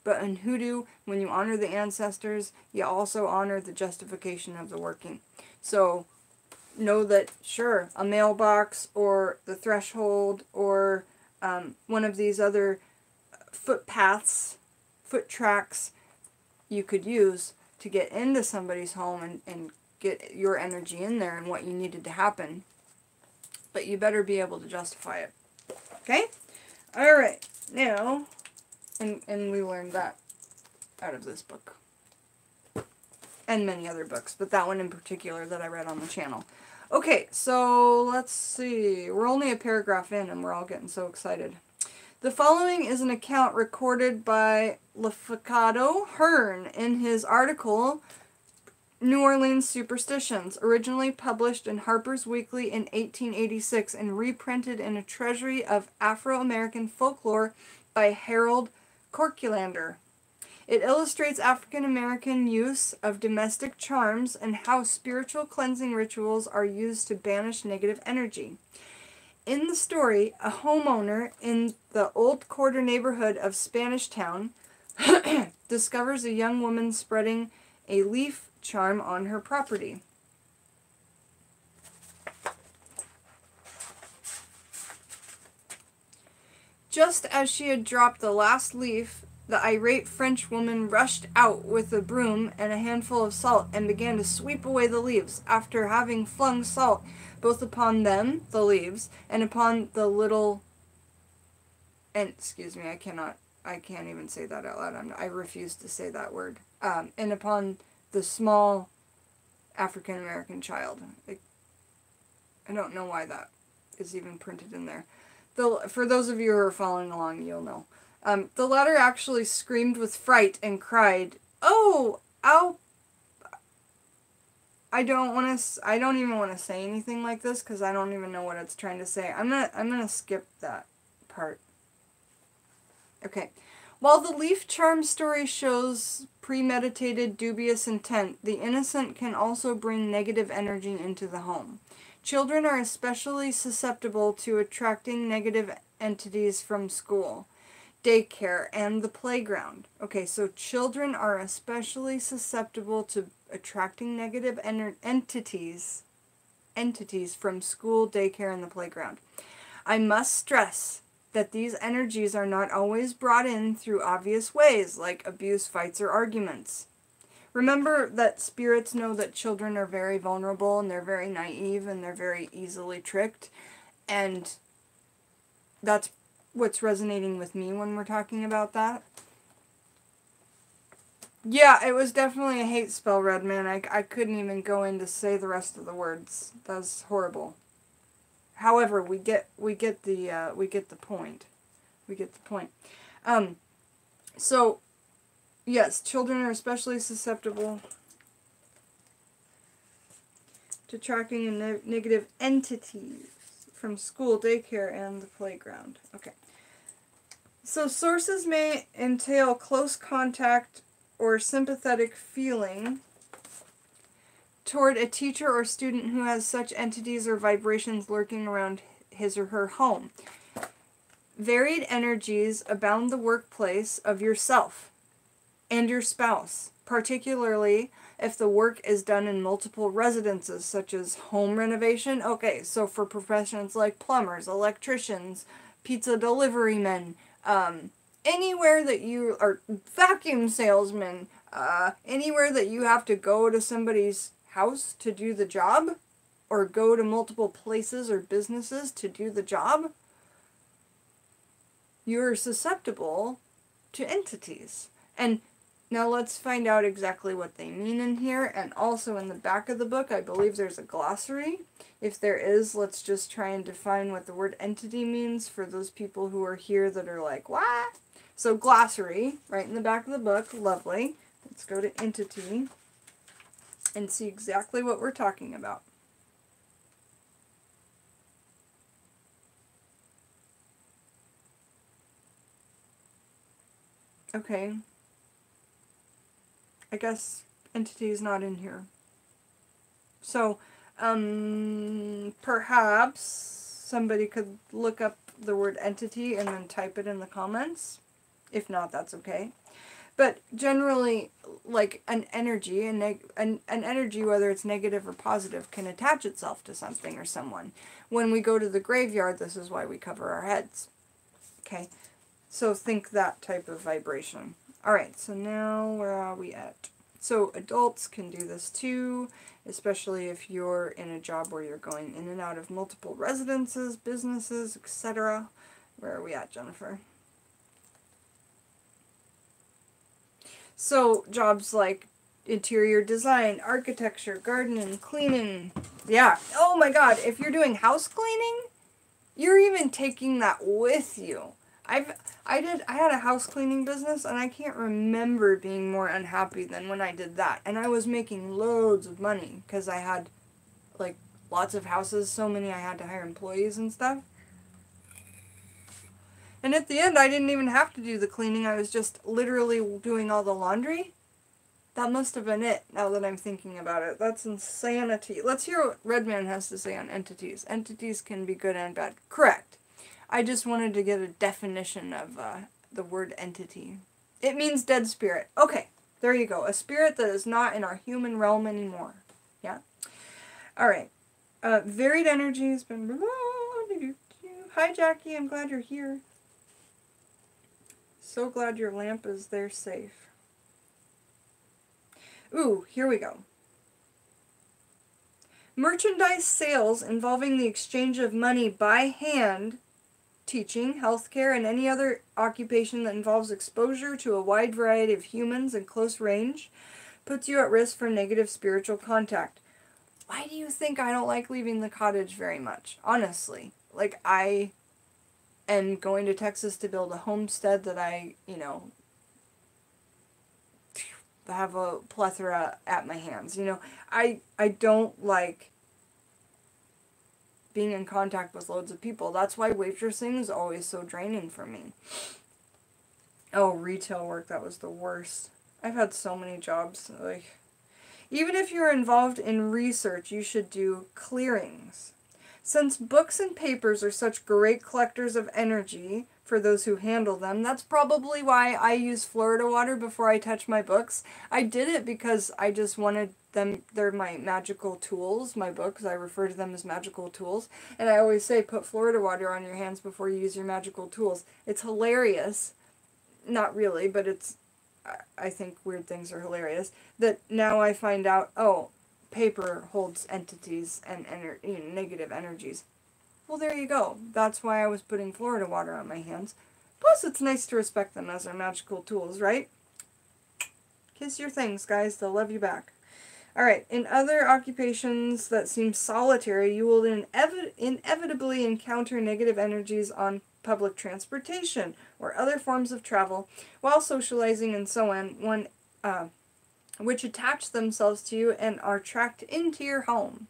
But in hoodoo, when you honor the ancestors, you also honor the justification of the working. So, know that, sure, a mailbox or the threshold or one of these other footpaths, foot tracks you could use to get into somebody's home and get your energy in there and what you needed to happen. But you better be able to justify it. Okay? Alright, now... And we learned that out of this book. And many other books, but that one in particular that I read on the channel. Okay, so let's see. We're only a paragraph in and we're all getting so excited. The following is an account recorded by Lafcadio Hearn in his article, New Orleans Superstitions, originally published in Harper's Weekly in 1886 and reprinted in A Treasury of Afro-American Folklore by Harold Corculander. It illustrates African-American use of domestic charms and how spiritual cleansing rituals are used to banish negative energy. In the story, a homeowner in the Old Quarter neighborhood of Spanish Town discovers a young woman spreading a leaf charm on her property. Just as she had dropped the last leaf, the irate French woman rushed out with a broom and a handful of salt and began to sweep away the leaves, after having flung salt both upon them, the leaves, and upon the little... And, excuse me, I can't even say that out loud. I refuse to say that word. And upon the small African-American child. I don't know why that is even printed in there. For those of you who are following along, you'll know. The latter actually screamed with fright and cried, "Oh, ow!" I don't even want to say anything like this because I don't even know what it's trying to say. I'm gonna skip that part. Okay. While the leaf charm story shows premeditated, dubious intent, the innocent can also bring negative energy into the home. Children are especially susceptible to attracting negative entities from school, daycare, and the playground. Okay, so children are especially susceptible to attracting negative entities from school, daycare, and the playground. I must stress that these energies are not always brought in through obvious ways, like abuse, fights, or arguments. Remember that spirits know that children are very vulnerable, and they're very naive, and they're very easily tricked, and that's what's resonating with me when we're talking about that. Yeah, it was definitely a hate spell, Redman. I couldn't even go in to say the rest of the words. That was horrible. However, we get the point. We get the point. So, yes, children are especially susceptible to attracting negative entities from school, daycare, and the playground. Okay. So sources may entail close contact or sympathetic feeling toward a teacher or student who has such entities or vibrations lurking around his or her home. Varied energies abound the workplace of yourself and your spouse, particularly if the work is done in multiple residences, such as home renovation. Okay, so for professions like plumbers, electricians, pizza delivery men, anywhere that you are, vacuum salesmen, anywhere that you have to go to somebody's house to do the job, or go to multiple places or businesses to do the job, you're susceptible to entities. And now let's find out exactly what they mean in here. And also in the back of the book, I believe there's a glossary. If there is, let's just try and define what the word entity means for those people who are here that are like, what? So glossary, right in the back of the book, lovely. Let's go to entity and see exactly what we're talking about. Okay. I guess entity is not in here. So, perhaps somebody could look up the word entity and then type it in the comments. If not, that's okay. But generally, like an energy, an energy, whether it's negative or positive, can attach itself to something or someone. When we go to the graveyard, this is why we cover our heads. Okay, so think that type of vibration. Alright, so now where are we at? So adults can do this too, especially if you're in a job where you're going in and out of multiple residences, businesses, etc. Where are we at, Jennifer? So, jobs like interior design, architecture, gardening, cleaning. Yeah. Oh my god, if you're doing house cleaning, you're even taking that with you. I had a house cleaning business, and I can't remember being more unhappy than when I did that. And I was making loads of money because I had, like, lots of houses, so many I had to hire employees and stuff. And at the end, I didn't even have to do the cleaning. I was just literally doing all the laundry. That must have been it, now that I'm thinking about it. That's insanity. Let's hear what Redman has to say on entities. Entities can be good and bad. Correct. I just wanted to get a definition of the word entity. It means dead spirit. Okay. There you go. A spirit that is not in our human realm anymore. Yeah? Alright. Varied energy has been... Hi, Jackie. I'm glad you're here. So glad your lamp is there safe. Ooh, here we go. Merchandise sales involving the exchange of money by hand, teaching, healthcare, and any other occupation that involves exposure to a wide variety of humans in close range puts you at risk for negative spiritual contact. Why do you think I don't like leaving the cottage very much? Honestly. Like, I am going to Texas to build a homestead that I, you know, have a plethora at my hands. You know, I don't like being in contact with loads of people. That's why waitressing is always so draining for me. Oh, retail work, that was the worst. I've had so many jobs. Like, even if you're involved in research, you should do clearings. Since books and papers are such great collectors of energy for those who handle them, that's probably why I use Florida water before I touch my books. I did it because I just wanted them, they're my magical tools, my books, I refer to them as magical tools, and I always say put Florida water on your hands before you use your magical tools. It's hilarious, not really, but it's, I think weird things are hilarious, that now I find out, oh, paper holds entities and negative energies. Well, there you go. That's why I was putting Florida water on my hands. Plus, it's nice to respect them as our magical tools, right? Kiss your things, guys. They'll love you back. Alright, in other occupations that seem solitary, you will inevitably encounter negative energies on public transportation or other forms of travel while socializing and so on, which attach themselves to you and are tracked into your home.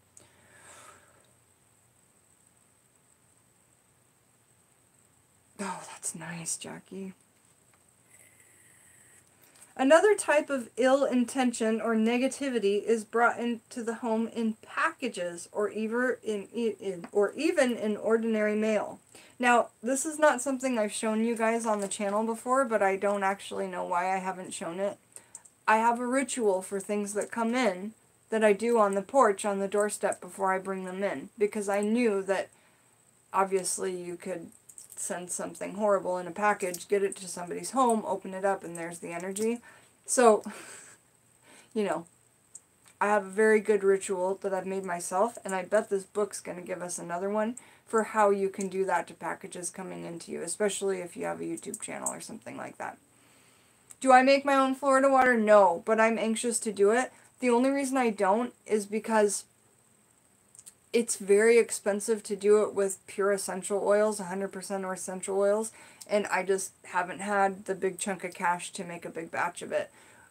Oh, that's nice, Jackie. Another type of ill intention or negativity is brought into the home in packages or even in ordinary mail. Now, this is not something I've shown you guys on the channel before, but I don't actually know why I haven't shown it. I have a ritual for things that come in that I do on the porch, on the doorstep, before I bring them in. Because I knew that, obviously, you could send something horrible in a package, get it to somebody's home, open it up, and there's the energy. So, you know, I have a very good ritual that I've made myself, and I bet this book's going to give us another one for how you can do that to packages coming into you, especially if you have a YouTube channel or something like that. Do I make my own Florida water? No, but I'm anxious to do it. The only reason I don't is because it's very expensive to do it with pure essential oils, 100% essential oils, and I just haven't had the big chunk of cash to make a big batch of it.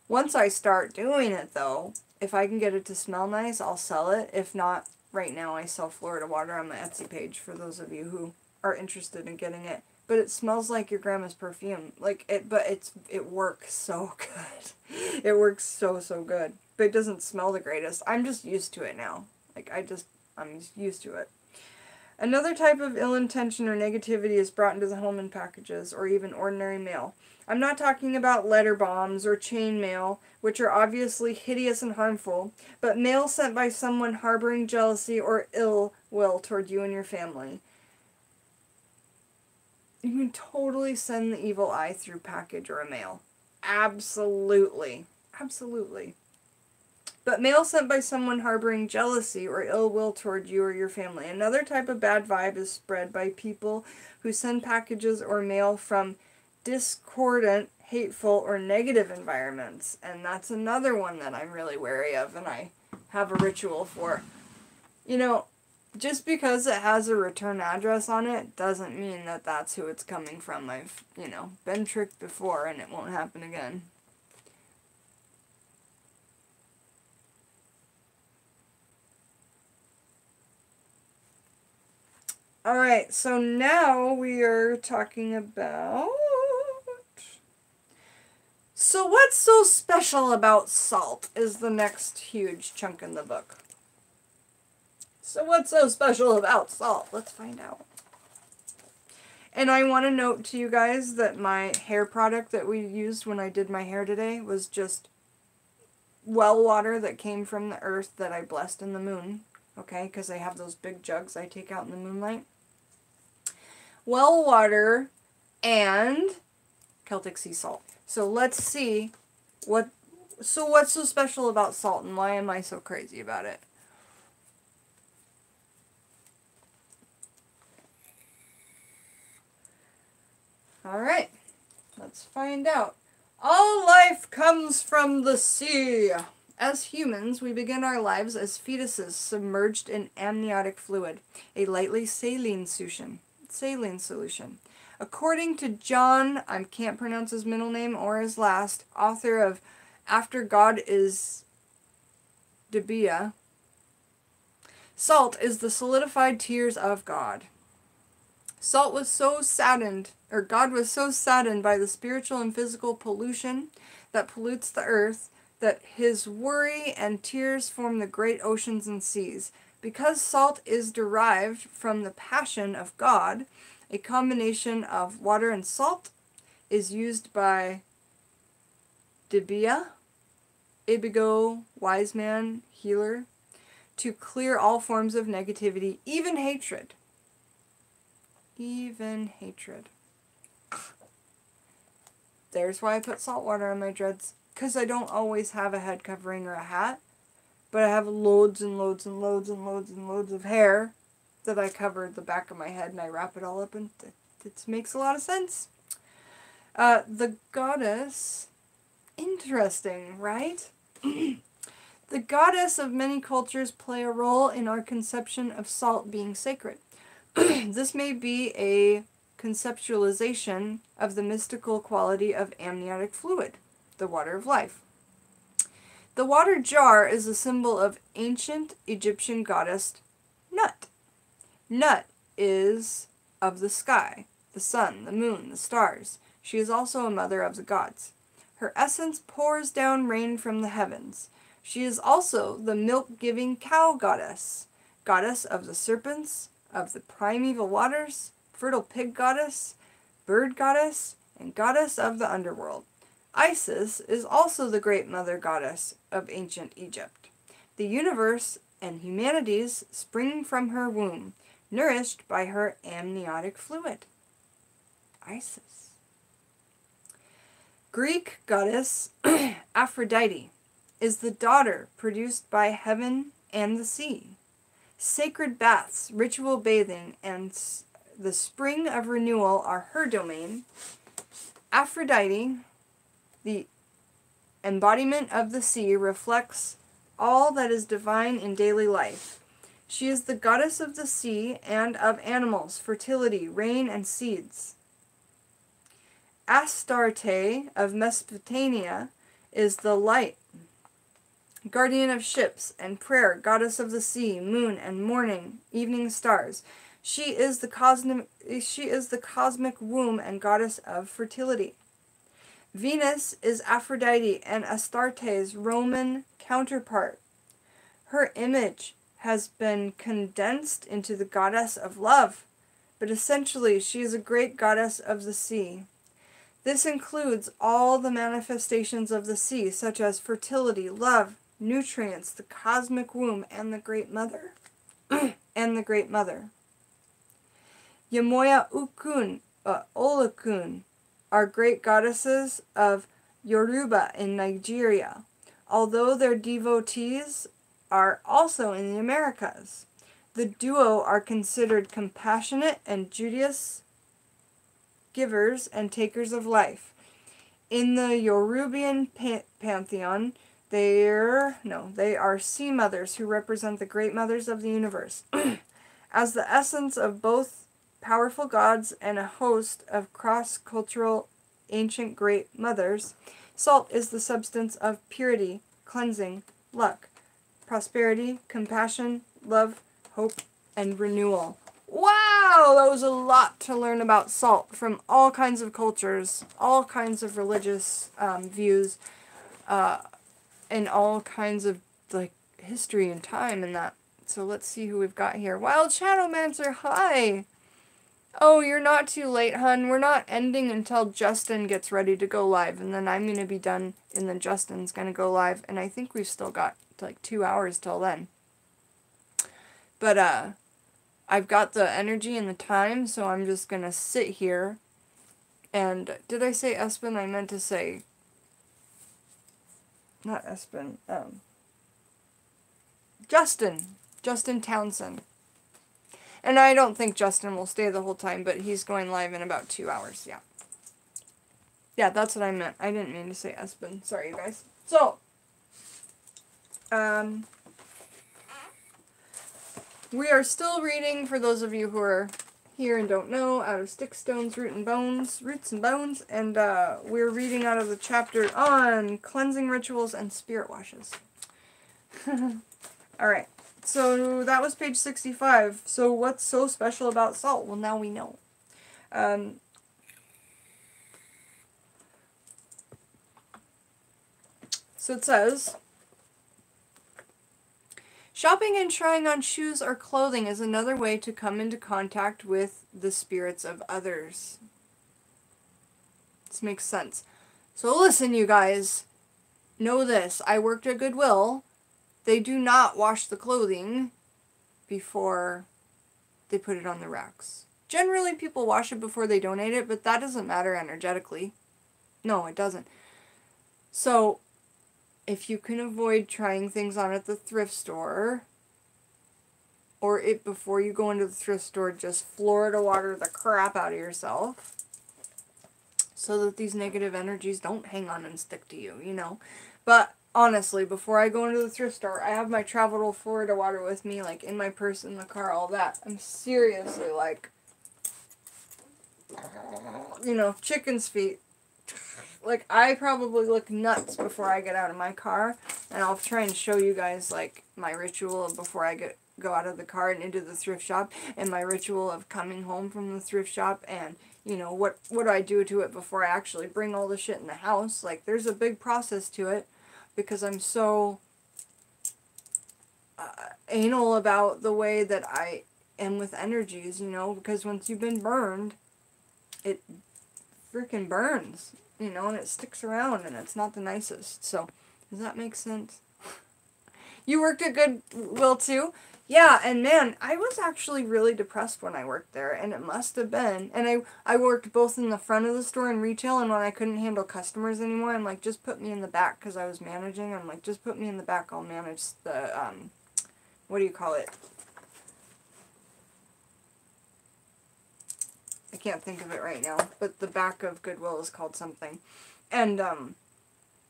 Once I start doing it, though, if I can get it to smell nice, I'll sell it. If not, right now I sell Florida water on my Etsy page for those of you who are interested in getting it. But it smells like your grandma's perfume. Like it works so good. It works so good. But it doesn't smell the greatest. I'm just used to it now. Like I'm just used to it. Another type of ill intention or negativity is brought into the home in packages or even ordinary mail. I'm not talking about letter bombs or chain mail, which are obviously hideous and harmful, but mail sent by someone harboring jealousy or ill will toward you and your family. You can totally send the evil eye through package or a mail. Absolutely. Absolutely. But mail sent by someone harboring jealousy or ill will toward you or your family. Another type of bad vibe is spread by people who send packages or mail from discordant, hateful, or negative environments. And that's another one that I'm really wary of and I have a ritual for. You know, just because it has a return address on it doesn't mean that that's who it's coming from. I've, you know, been tricked before and it won't happen again. Alright, so now we are talking about... So what's so special about salt is the next huge chunk in the book. So what's so special about salt? Let's find out. And I want to note to you guys that my hair product that we used when I did my hair today was just well water that came from the earth that I blessed in the moon. Okay, because I have those big jugs I take out in the moonlight. Well water and Celtic sea salt. So let's see what's so special about salt and why am I so crazy about it? Alright, let's find out. All life comes from the sea. As humans, we begin our lives as fetuses submerged in amniotic fluid, a lightly saline solution. According to John, I can't pronounce his middle name or his last, author of After God is Debia, salt is the solidified tears of God. God was so saddened by the spiritual and physical pollution that pollutes the earth, that his worry and tears form the great oceans and seas. Because salt is derived from the passion of God, a combination of water and salt is used by Debia, Ibigo, wise man, healer, to clear all forms of negativity, even hatred. Even hatred. There's why I put salt water on my dreads. Because I don't always have a head covering or a hat. But I have loads and loads and loads and loads and loads of hair that I cover the back of my head and I wrap it all up and it makes a lot of sense. The goddess. Interesting, right? The goddess of many cultures play a role in our conception of salt being sacred. This may be a conceptualization of the mystical quality of amniotic fluid, the water of life. The water jar is a symbol of ancient Egyptian goddess Nut. Nut is of the sky, the sun, the moon, the stars. She is also a mother of the gods. Her essence pours down rain from the heavens. She is also the milk-giving cow goddess, goddess of the serpents, of the primeval waters, fertile pig goddess, bird goddess, and goddess of the underworld. Isis is also the great mother goddess of ancient Egypt. The universe and humanities spring from her womb, nourished by her amniotic fluid. Isis. Greek goddess Aphrodite is the daughter produced by heaven and the sea. Sacred baths, ritual bathing, and the spring of renewal are her domain. Aphrodite, the embodiment of the sea, reflects all that is divine in daily life. She is the goddess of the sea and of animals, fertility, rain, and seeds. Astarte of Mesopotamia is the light, guardian of ships and prayer, goddess of the sea, moon, and morning, evening stars. She is the cosmic womb and goddess of fertility. Venus is Aphrodite and Astarte's Roman counterpart. Her image has been condensed into the goddess of love, but essentially she is a great goddess of the sea. This includes all the manifestations of the sea, such as fertility, love, nutrients, the cosmic womb, and the Great Mother. Yamoya Ukun, Olokun, are great goddesses of Yoruba in Nigeria, although their devotees are also in the Americas. The duo are considered compassionate and judicious givers and takers of life. In the Yoruban pantheon, they are sea mothers who represent the great mothers of the universe. As the essence of both powerful gods and a host of cross-cultural ancient great mothers, salt is the substance of purity, cleansing, luck, prosperity, compassion, love, hope, and renewal. Wow, that was a lot to learn about salt from all kinds of cultures, all kinds of religious views, and all kinds of history and time and that. So let's see who we've got here. Wild Shadowmancer, hi! Oh, you're not too late, hun. We're not ending until Justin gets ready to go live, and then I'm going to be done, and then Justin's going to go live, and I think we've still got like 2 hours till then. But, I've got the energy and the time, so I'm just going to sit here. And did I say Espen? I meant to say, not Espen, Justin Townsend. And I don't think Justin will stay the whole time, but he's going live in about 2 hours, yeah. Yeah, that's what I meant. I didn't mean to say Espen. Sorry, you guys. So, we are still reading, for those of you who are here and don't know, out of Sticks, Stones, Roots and Bones, and we're reading out of the chapter on cleansing rituals and spirit washes. Alright, so that was page 65. So what's so special about salt? Well, now we know. So it says, shopping and trying on shoes or clothing is another way to come into contact with the spirits of others. This makes sense. So listen, you guys. Know this. I worked at Goodwill. They do not wash the clothing before they put it on the racks. Generally, people wash it before they donate it, but that doesn't matter energetically. No, it doesn't. So, if you can avoid trying things on at the thrift store, or before you go into the thrift store, just Florida water the crap out of yourself, so that these negative energies don't hang on and stick to you, you know. But honestly, before I go into the thrift store, I have my travel Florida water with me, like in my purse, in the car, all that. I'm seriously like, you know, chicken's feet. Like, I probably look nuts before I get out of my car, and I'll try and show you guys, like, my ritual of before I go out of the car and into the thrift shop, and my ritual of coming home from the thrift shop, and, you know, what do I do to it before I actually bring all the shit in the house. Like, there's a big process to it, because I'm so anal about the way that I am with energies, you know, because once you've been burned, it freaking burns. You know, and it sticks around, and it's not the nicest. So, does that make sense? You worked at Goodwill, too? Yeah, and man, I was actually really depressed when I worked there, and it must have been. And I worked both in the front of the store and retail, and when I couldn't handle customers anymore, I'm like, just put me in the back, because I was managing. I'm like, just put me in the back, I'll manage the, what do you call it? I can't think of it right now, but the back of Goodwill is called something. And,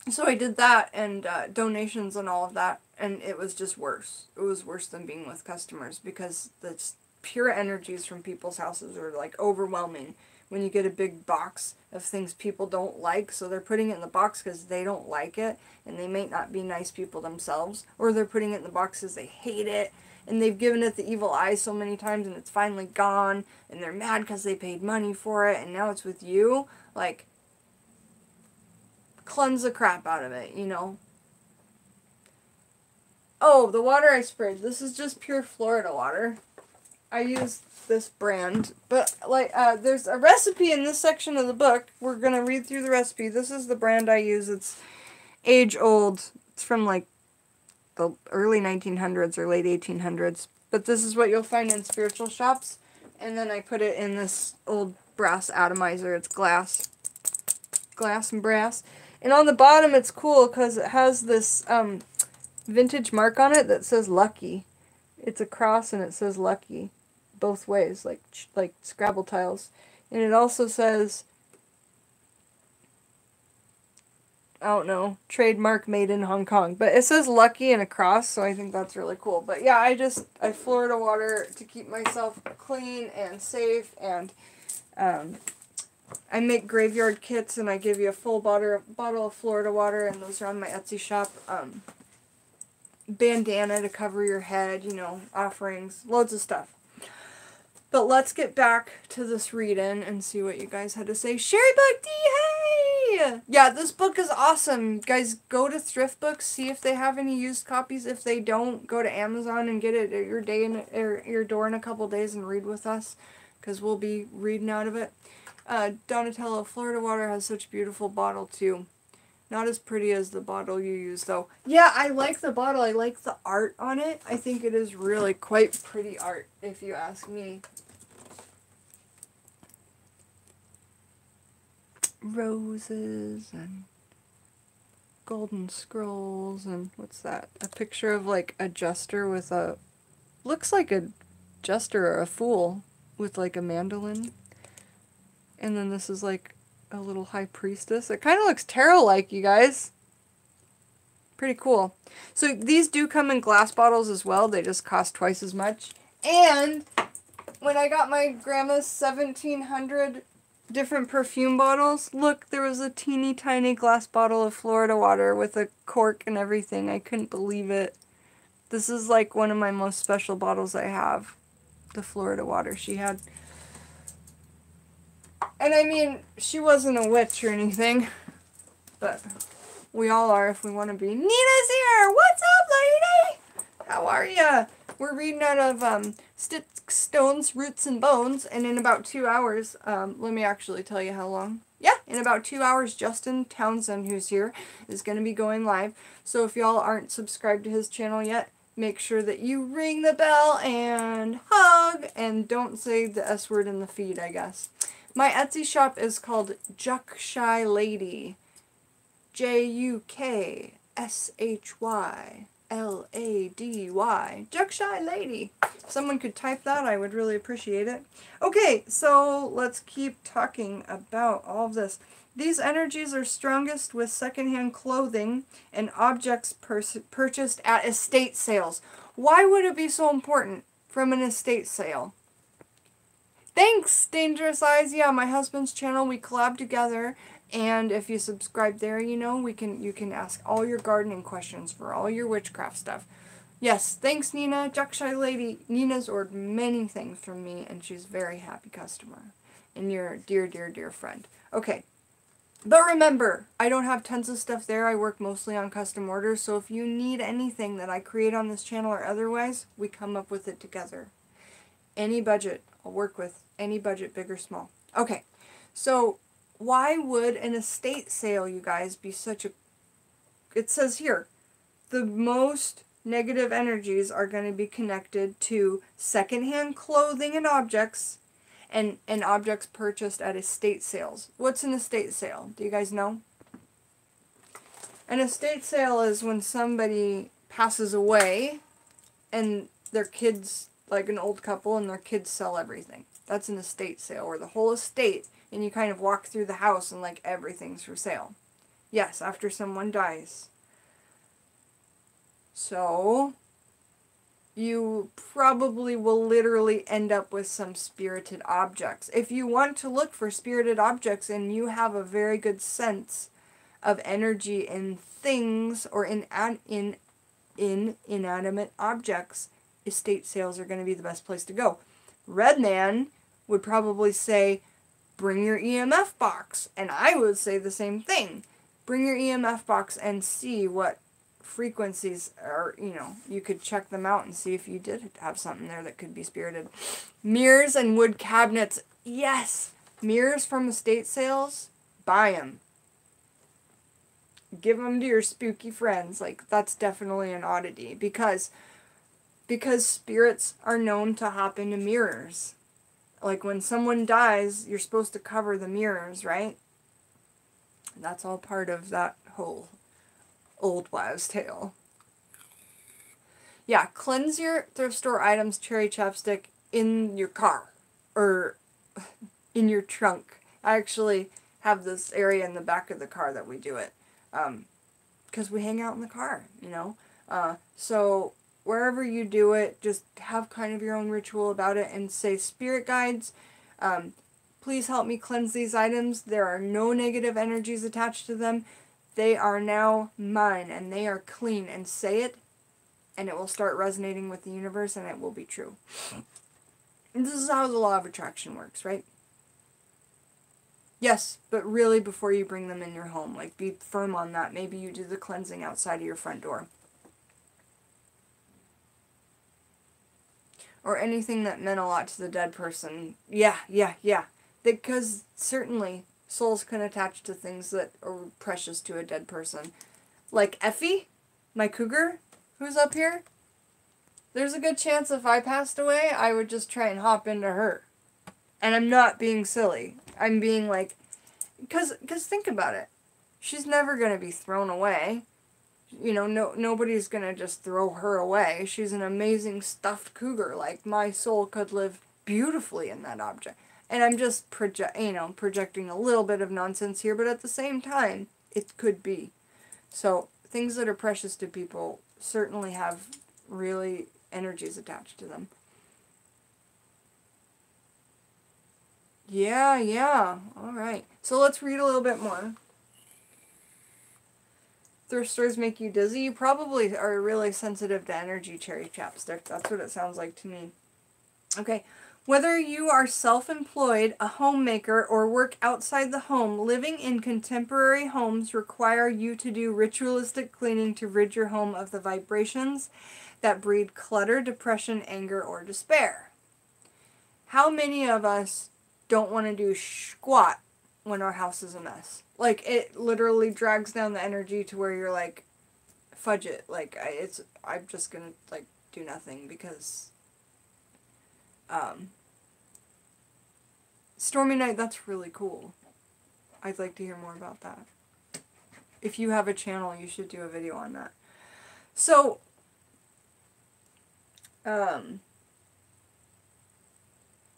so I did that, and, donations and all of that, and it was just worse. It was worse than being with customers, because the pure energies from people's houses are, like, overwhelming when you get a big box of things people don't like, so they're putting it in the box because they don't like it, and they may not be nice people themselves, or they're putting it in the box because they hate it, and they've given it the evil eye so many times, and it's finally gone, and they're mad because they paid money for it, and now it's with you. Like, cleanse the crap out of it, you know? Oh, the water I sprayed. This is just pure Florida water. I use this brand, but, like, there's a recipe in this section of the book. We're going to read through the recipe. This is the brand I use. It's age-old. It's from, like, the early 1900s or late 1800s. But this is what you'll find in spiritual shops. And then I put it in this old brass atomizer. It's glass and brass. And on the bottom it's cool because it has this vintage mark on it that says Lucky. It's a cross and it says Lucky both ways, like Scrabble tiles. And it also says, I don't know, trademark made in Hong Kong. But it says Lucky and a cross, so I think that's really cool. But yeah, I Florida water to keep myself clean and safe, and I make graveyard kits, and I give you a full bottle of Florida water, and those are on my Etsy shop. Bandana to cover your head, you know, offerings, loads of stuff. But let's get back to this reading and see what you guys had to say. Sherry Book D, hey! Yeah, this book is awesome. Guys, go to Thrift Books, see if they have any used copies. If they don't, go to Amazon and get it at your door in a couple days and read with us. because we'll be reading out of it. Donatello, Florida water has such a beautiful bottle too. Not as pretty as the bottle you use though. Yeah, I like the bottle. I like the art on it. I think it is really quite pretty art, if you ask me. Roses and golden scrolls and what's that? A picture of like a jester with a... looks like a jester or a fool with like a mandolin. And then this is like a little high priestess. It kind of looks tarot-like, you guys. Pretty cool. So these do come in glass bottles as well. They just cost twice as much. And when I got my grandma's 1,700 different perfume bottles, look, there was a teeny tiny glass bottle of Florida water with a cork and everything. I couldn't believe it. This is like one of my most special bottles I have. The Florida water she had. And I mean, she wasn't a witch or anything, but we all are if we want to be. Nina's here! What's up, lady? How are ya? We're reading out of Sticks, Stones, Roots, and Bones, and in about 2 hours, let me actually tell you how long. Yeah, in about 2 hours, Justin Townsend, who's here, is going to be going live. So if y'all aren't subscribed to his channel yet, make sure that you ring the bell and hug, and don't say the S word in the feed, I guess. My Etsy shop is called Jukshy Lady. Jukshy Lady. Jukshy Lady. If someone could type that, I would really appreciate it. Okay, so let's keep talking about all of this. These energies are strongest with secondhand clothing and objects purchased at estate sales. Why would it be so important from an estate sale? Thanks, Dangerous Eyes. Yeah, my husband's channel, we collab together. And if you subscribe there, you know, you can ask all your gardening questions for all your witchcraft stuff. Yes, thanks, Nina. Jukshy Lady. Nina's ordered many things from me, and she's a very happy customer. And you're a dear, dear, dear friend. Okay. But remember, I don't have tons of stuff there. I work mostly on custom orders. So if you need anything that I create on this channel or otherwise, we come up with it together. Any budget. I'll work with any budget, big or small. Okay. So why would an estate sale, you guys, be such a... It says here, the most negative energies are going to be connected to secondhand clothing and objects and objects purchased at estate sales. What's an estate sale? Do you guys know? An estate sale is when somebody passes away and their kids, like an old couple, and their kids sell everything. That's an estate sale, or the whole estate, and you kind of walk through the house and like everything's for sale. Yes, after someone dies. So you probably will literally end up with some spirited objects. If you want to look for spirited objects and you have a very good sense of energy in things or in inanimate objects, estate sales are going to be the best place to go. Redman would probably say, bring your EMF box. And I would say the same thing. Bring your EMF box and see what frequencies are, you know, you could check them out and see if you did have something there that could be spirited. Mirrors and wood cabinets. Yes! Mirrors from estate sales, buy them. Give them to your spooky friends. Like, that's definitely an oddity. Because spirits are known to hop into mirrors. Like, when someone dies, you're supposed to cover the mirrors, right? That's all part of that whole old wives' tale. Yeah, cleanse your thrift store items, cherry chapstick, in your car. Or in your trunk. I actually have this area in the back of the car that we do it. Because we hang out in the car, you know. So wherever you do it, just have kind of your own ritual about it and say, spirit guides, please help me cleanse these items. There are no negative energies attached to them. They are now mine and they are clean. And say it and it will start resonating with the universe and it will be true. And this is how the law of attraction works, right? Yes, but really before you bring them in your home. Like, be firm on that. Maybe you do the cleansing outside of your front door. or anything that meant a lot to the dead person. Yeah. Because certainly souls can attach to things that are precious to a dead person. Like Effie, my cougar, who's up here. There's a good chance if I passed away, I would just try and hop into her. And I'm not being silly. I'm being like, because think about it. She's never going to be thrown away. You know, nobody's going to just throw her away. She's an amazing stuffed cougar. Like, my soul could live beautifully in that object. And I'm just projecting a little bit of nonsense here, but at the same time, it could be. So, things that are precious to people certainly have really energies attached to them. Yeah. All right. So let's read a little bit more. Thirsters make you dizzy. You probably are really sensitive to energy, Cherry Chapstick. That's what it sounds like to me. Okay. Whether you are self-employed, a homemaker, or work outside the home, living in contemporary homes require you to do ritualistic cleaning to rid your home of the vibrations that breed clutter, depression, anger, or despair. How many of us don't want to do squat when our house is a mess? Like, it literally drags down the energy to where you're like, fudge it. Like, I'm just gonna, like, do nothing because, Stormy Night, that's really cool. I'd like to hear more about that. If you have a channel, you should do a video on that. So,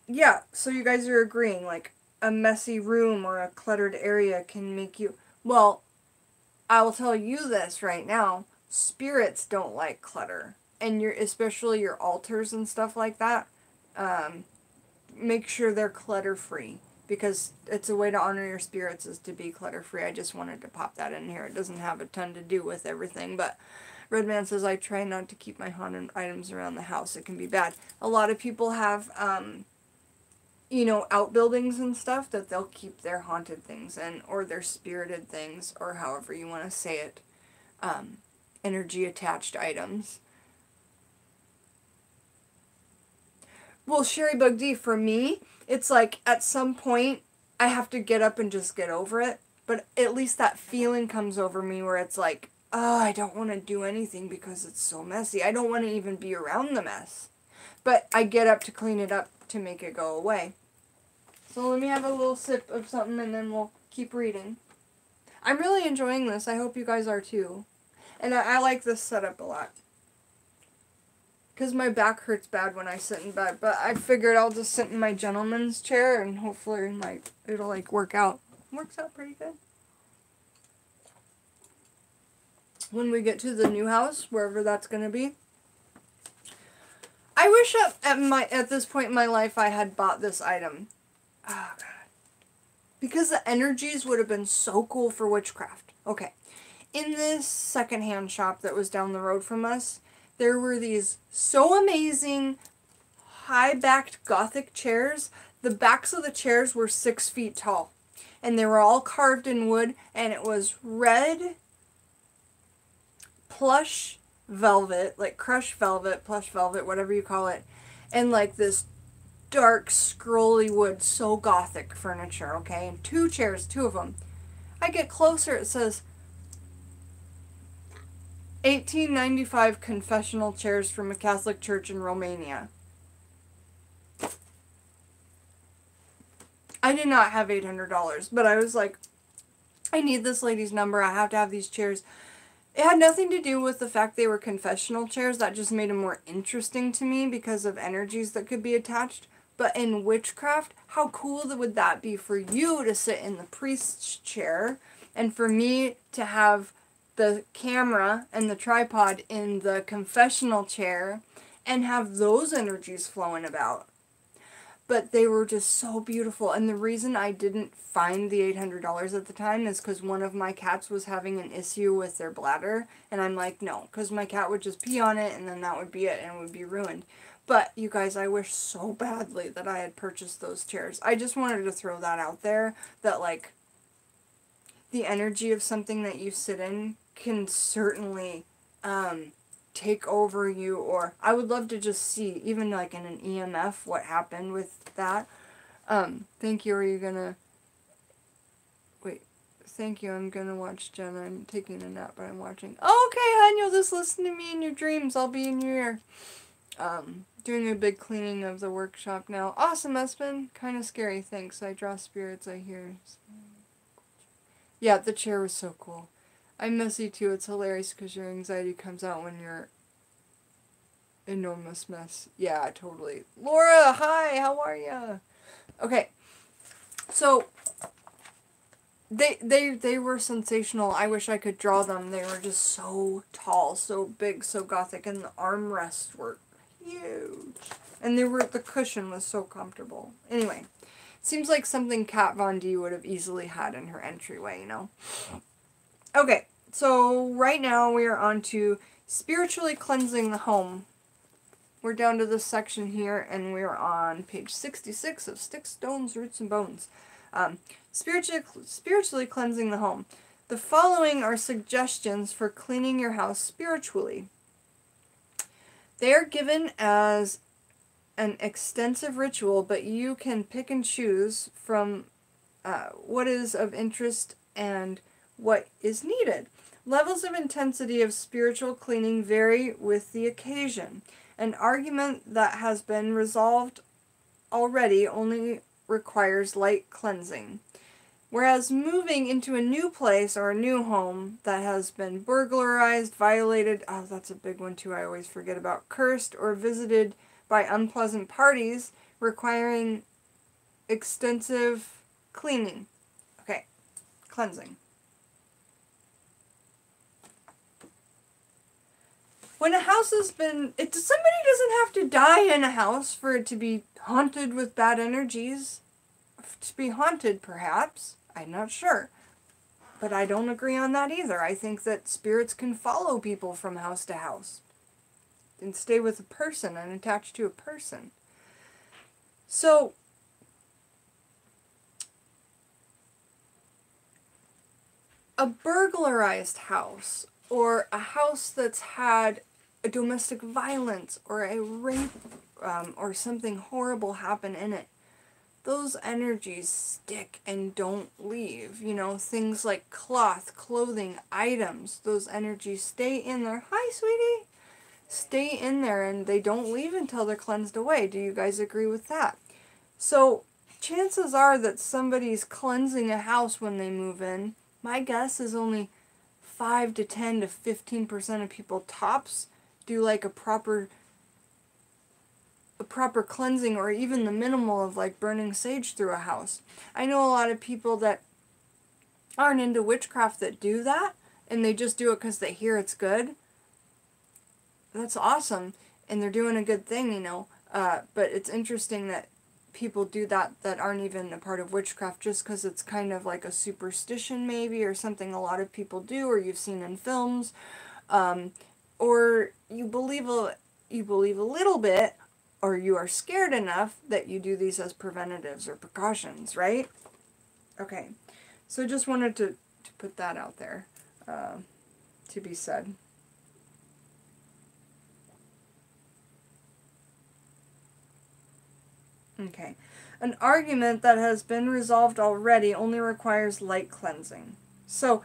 yeah, so you guys are agreeing, like, a messy room or a cluttered area can make you... Well, I will tell you this right now. Spirits don't like clutter. And especially your altars and stuff like that. Make sure they're clutter-free. Because it's a way to honor your spirits is to be clutter-free. I just wanted to pop that in here. It doesn't have a ton to do with everything, but... Redman says, I try not to keep my haunted items around the house. It can be bad. A lot of people have... outbuildings and stuff that they'll keep their haunted things in, or their spirited things, or however you want to say it, energy attached items. Well, Sherry Bug D, for me, it's like at some point I have to get up and just get over it, but at least that feeling comes over me where it's like, oh, I don't want to do anything because it's so messy. I don't want to even be around the mess. But I get up to clean it up to make it go away. So let me have a little sip of something and then we'll keep reading. I'm really enjoying this. I hope you guys are too. And I like this setup a lot. Because my back hurts bad when I sit in bed. But I figured I'll just sit in my gentleman's chair and hopefully it'll work out. Works out pretty good. When we get to the new house, wherever that's going to be. I wish at this point in my life I had bought this item. Oh, God. Because the energies would have been so cool for witchcraft. Okay. In this secondhand shop that was down the road from us, there were these so amazing high-backed Gothic chairs. The backs of the chairs were 6 feet tall. And they were all carved in wood. And it was red plush velvet, like crushed velvet, plush velvet, whatever you call it. And like this dark, scrolly wood, so Gothic furniture, okay? And 2 chairs, 2 of them. I get closer, it says 1895 confessional chairs from a Catholic church in Romania. I did not have $800, but I was like, I need this lady's number, I have to have these chairs. It had nothing to do with the fact they were confessional chairs, that just made them more interesting to me because of energies that could be attached. But in witchcraft, how cool would that be for you to sit in the priest's chair and for me to have the camera and the tripod in the confessional chair and have those energies flowing about? But they were just so beautiful. And the reason I didn't find the $800 at the time is because one of my cats was having an issue with their bladder. And I'm like, no, because my cat would just pee on it and then that would be it and it would be ruined. But, you guys, I wish so badly that I had purchased those chairs. I just wanted to throw that out there, that, like, the energy of something that you sit in can certainly take over you, or I would love to just see, even like in an EMF, what happened with that. Thank you. Are you gonna... Wait. Thank you. I'm gonna watch Jenna. I'm taking a nap, but I'm watching. Okay, hon, you'll just listen to me in your dreams. I'll be in your ear. Doing a big cleaning of the workshop now. Awesome, Espen. Kind of scary. Thanks. I draw spirits. I hear. Yeah, the chair was so cool. I'm messy too. It's hilarious because your anxiety comes out when you're enormous mess. Yeah, totally. Laura, hi. How are ya? Okay. So they were sensational. I wish I could draw them. They were just so tall, so big, so gothic, and the armrests were huge. And the cushion was so comfortable. Anyway, seems like something Kat Von D would have easily had in her entryway, you know? Okay, so right now we are on to spiritually cleansing the home. We're down to this section here, and we're on page 66 of Sticks, Stones, Roots, and Bones. Spiritually cleansing the home. The following are suggestions for cleaning your house spiritually. They are given as an extensive ritual, but you can pick and choose from what is of interest and what is needed. Levels of intensity of spiritual cleaning vary with the occasion. An argument that has been resolved already only requires light cleansing. Whereas moving into a new place or a new home that has been burglarized, violated, oh, that's a big one too, I always forget about, cursed, or visited by unpleasant parties, requiring extensive cleaning. Okay, cleansing. When a house has been... somebody doesn't have to die in a house for it to be haunted with bad energies. To be haunted, perhaps. I'm not sure. But I don't agree on that either. I think that spirits can follow people from house to house. And stay with a person and attach to a person. So, a burglarized house, or a house that's had a domestic violence, or a rape, or something horrible happen in it, those energies stick and don't leave. You know, things like cloth, clothing, items, those energies stay in there. Hi, sweetie! Stay in there and they don't leave until they're cleansed away. Do you guys agree with that? So, chances are that somebody's cleansing a house when they move in. My guess is only 5 to 10 to 15% of people tops do like a proper cleansing, or even the minimal of like burning sage through a house. I know a lot of people that aren't into witchcraft that do that, and they just do it because they hear it's good. That's awesome, and they're doing a good thing, you know. But it's interesting that people do that aren't even a part of witchcraft, just because it's kind of like a superstition maybe, or something a lot of people do, or you've seen in films, or you believe a little bit, or you are scared enough that you do these as preventatives or precautions, right? Okay, so just wanted to put that out there to be said. Okay. An argument that has been resolved already only requires light cleansing. So,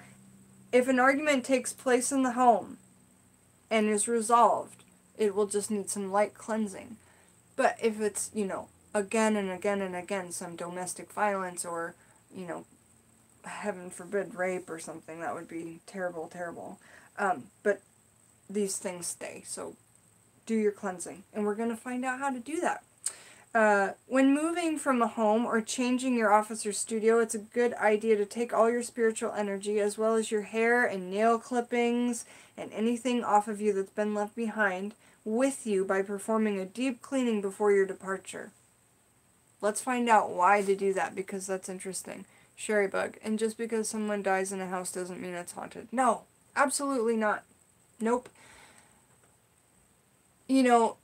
if an argument takes place in the home and is resolved, it will just need some light cleansing. But if it's, you know, again and again and again, some domestic violence or, you know, heaven forbid, rape or something, that would be terrible, terrible. But these things stay, so do your cleansing. And we're going to find out how to do that. When moving from a home or changing your office or studio, it's a good idea to take all your spiritual energy, as well as your hair and nail clippings and anything off of you that's been left behind, with you by performing a deep cleaning before your departure. Let's find out why to do that, because that's interesting. Sherry Bug. And just because someone dies in a house doesn't mean it's haunted. No, absolutely not. Nope. You know,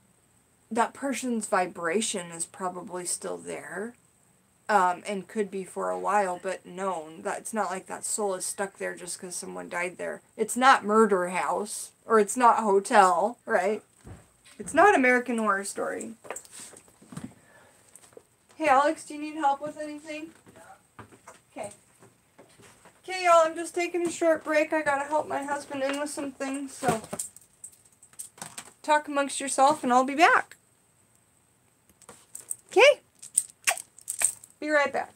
that person's vibration is probably still there. and could be for a while, but no, it's not like that soul is stuck there just because someone died there. It's not Murder House, or it's not Hotel, right? It's not American Horror Story. Hey Alex, do you need help with anything? Okay. Okay y'all, I'm just taking a short break. I gotta help my husband in with some things, so talk amongst yourself and I'll be back. Okay? Be right back.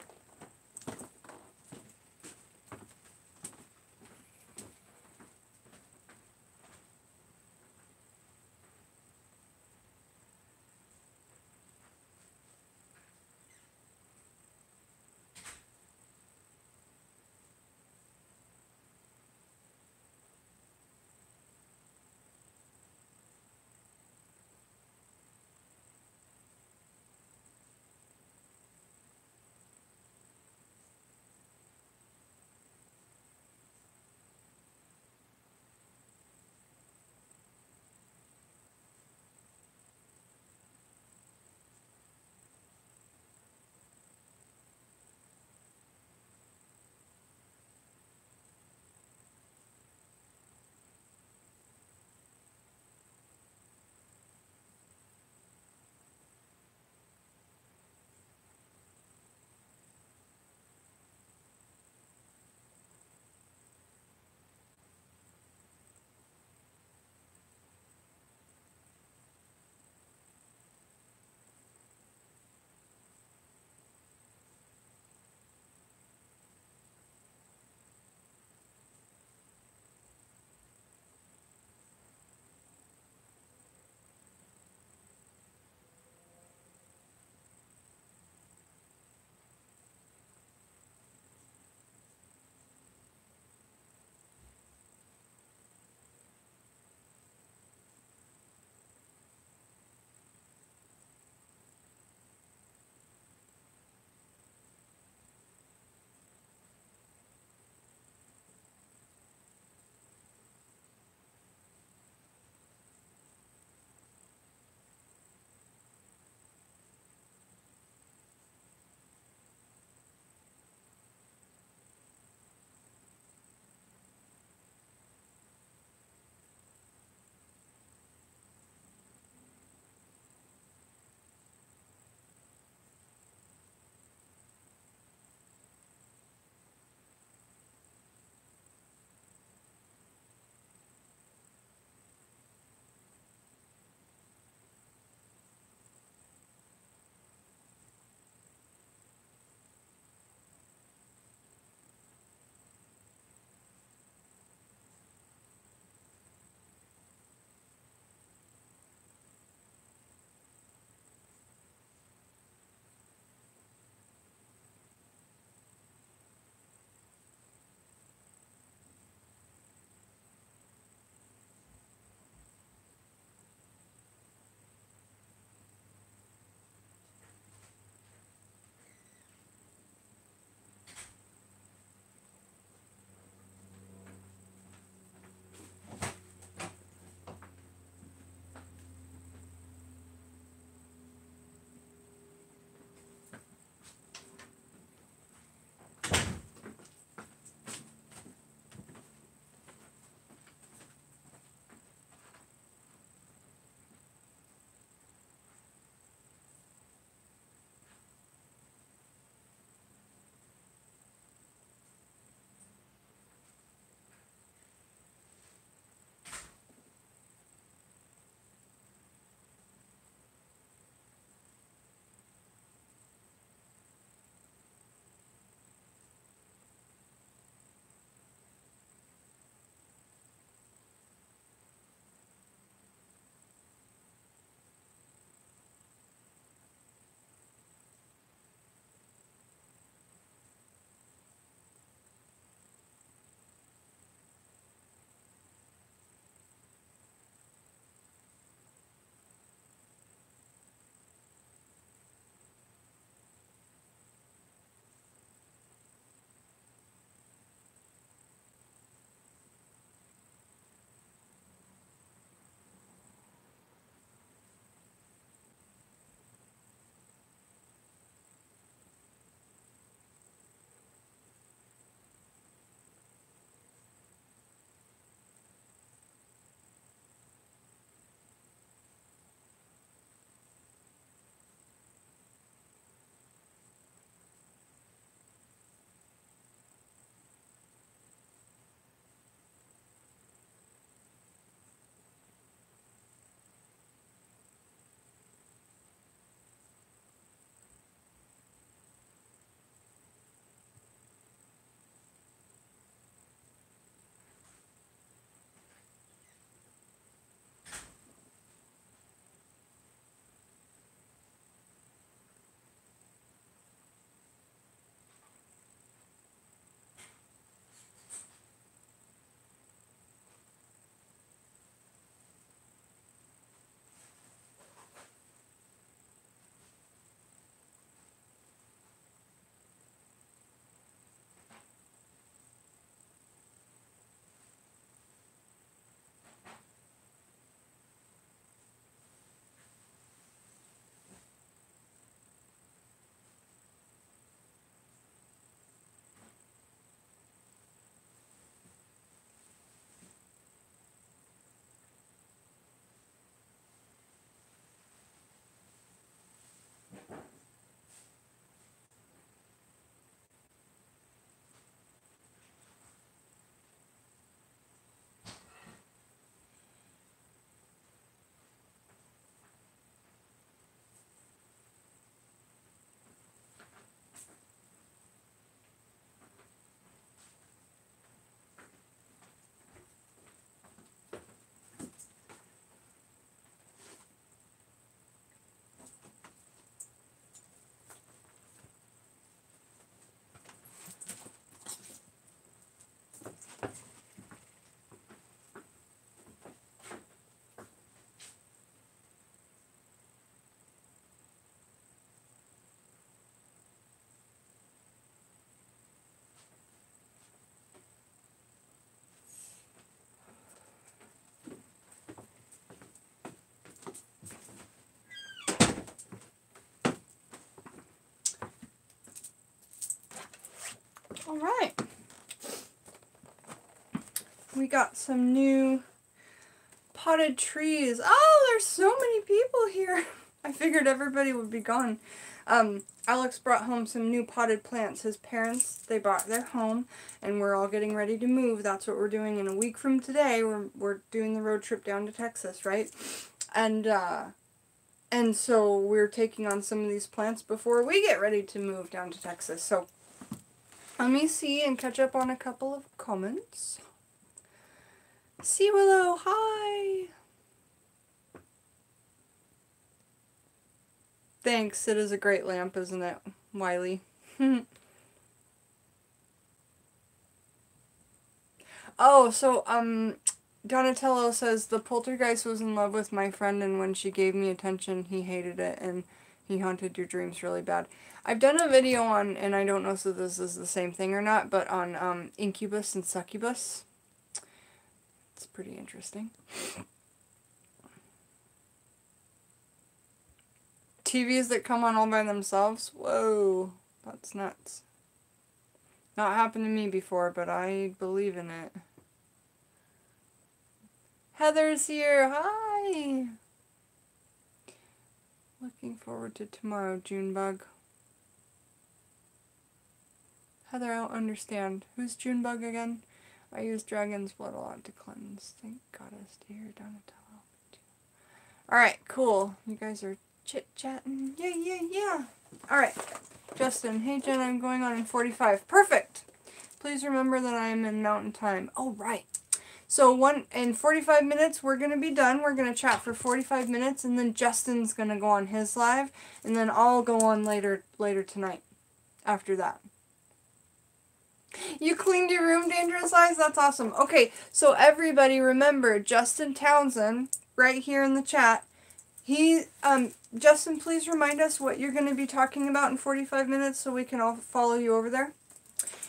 we got some new potted trees. Oh, there's so many people here. I figured everybody would be gone. Alex brought home some new potted plants. His parents, they bought their home, and we're all getting ready to move. That's what we're doing in a week from today. We're doing the road trip down to Texas, right? And so we're taking on some of these plants before we get ready to move down to Texas. So let me see and catch up on a couple of comments. Sea Willow, hi! Thanks, it is a great lamp, isn't it, Wiley? Oh, so, Donatello says, the poltergeist was in love with my friend, and when she gave me attention, he hated it, and he haunted your dreams really bad. I've done a video on, and I don't know if this is the same thing or not, but on, incubus and succubus. It's pretty interesting. TVs that come on all by themselves? Whoa, that's nuts. Not happened to me before, but I believe in it. Heather's here, hi! Looking forward to tomorrow, Junebug. Heather, I don't understand. Who's Junebug again? I use dragon's blood a lot to cleanse. Thank goddess, dear Donatello. Alright, cool. You guys are chit-chatting. Yeah. Alright. Justin, hey Jen, I'm going on in 45. Perfect! Please remember that I am in mountain time. Oh, right. So in 45 minutes, we're going to be done. We're going to chat for 45 minutes, and then Justin's going to go on his live, and then I'll go on later tonight after that. You cleaned your room, Dangerous Eyes? That's awesome. Okay, so everybody remember, Justin Townsend, right here in the chat, Justin, please remind us what you're going to be talking about in 45 minutes so we can all follow you over there.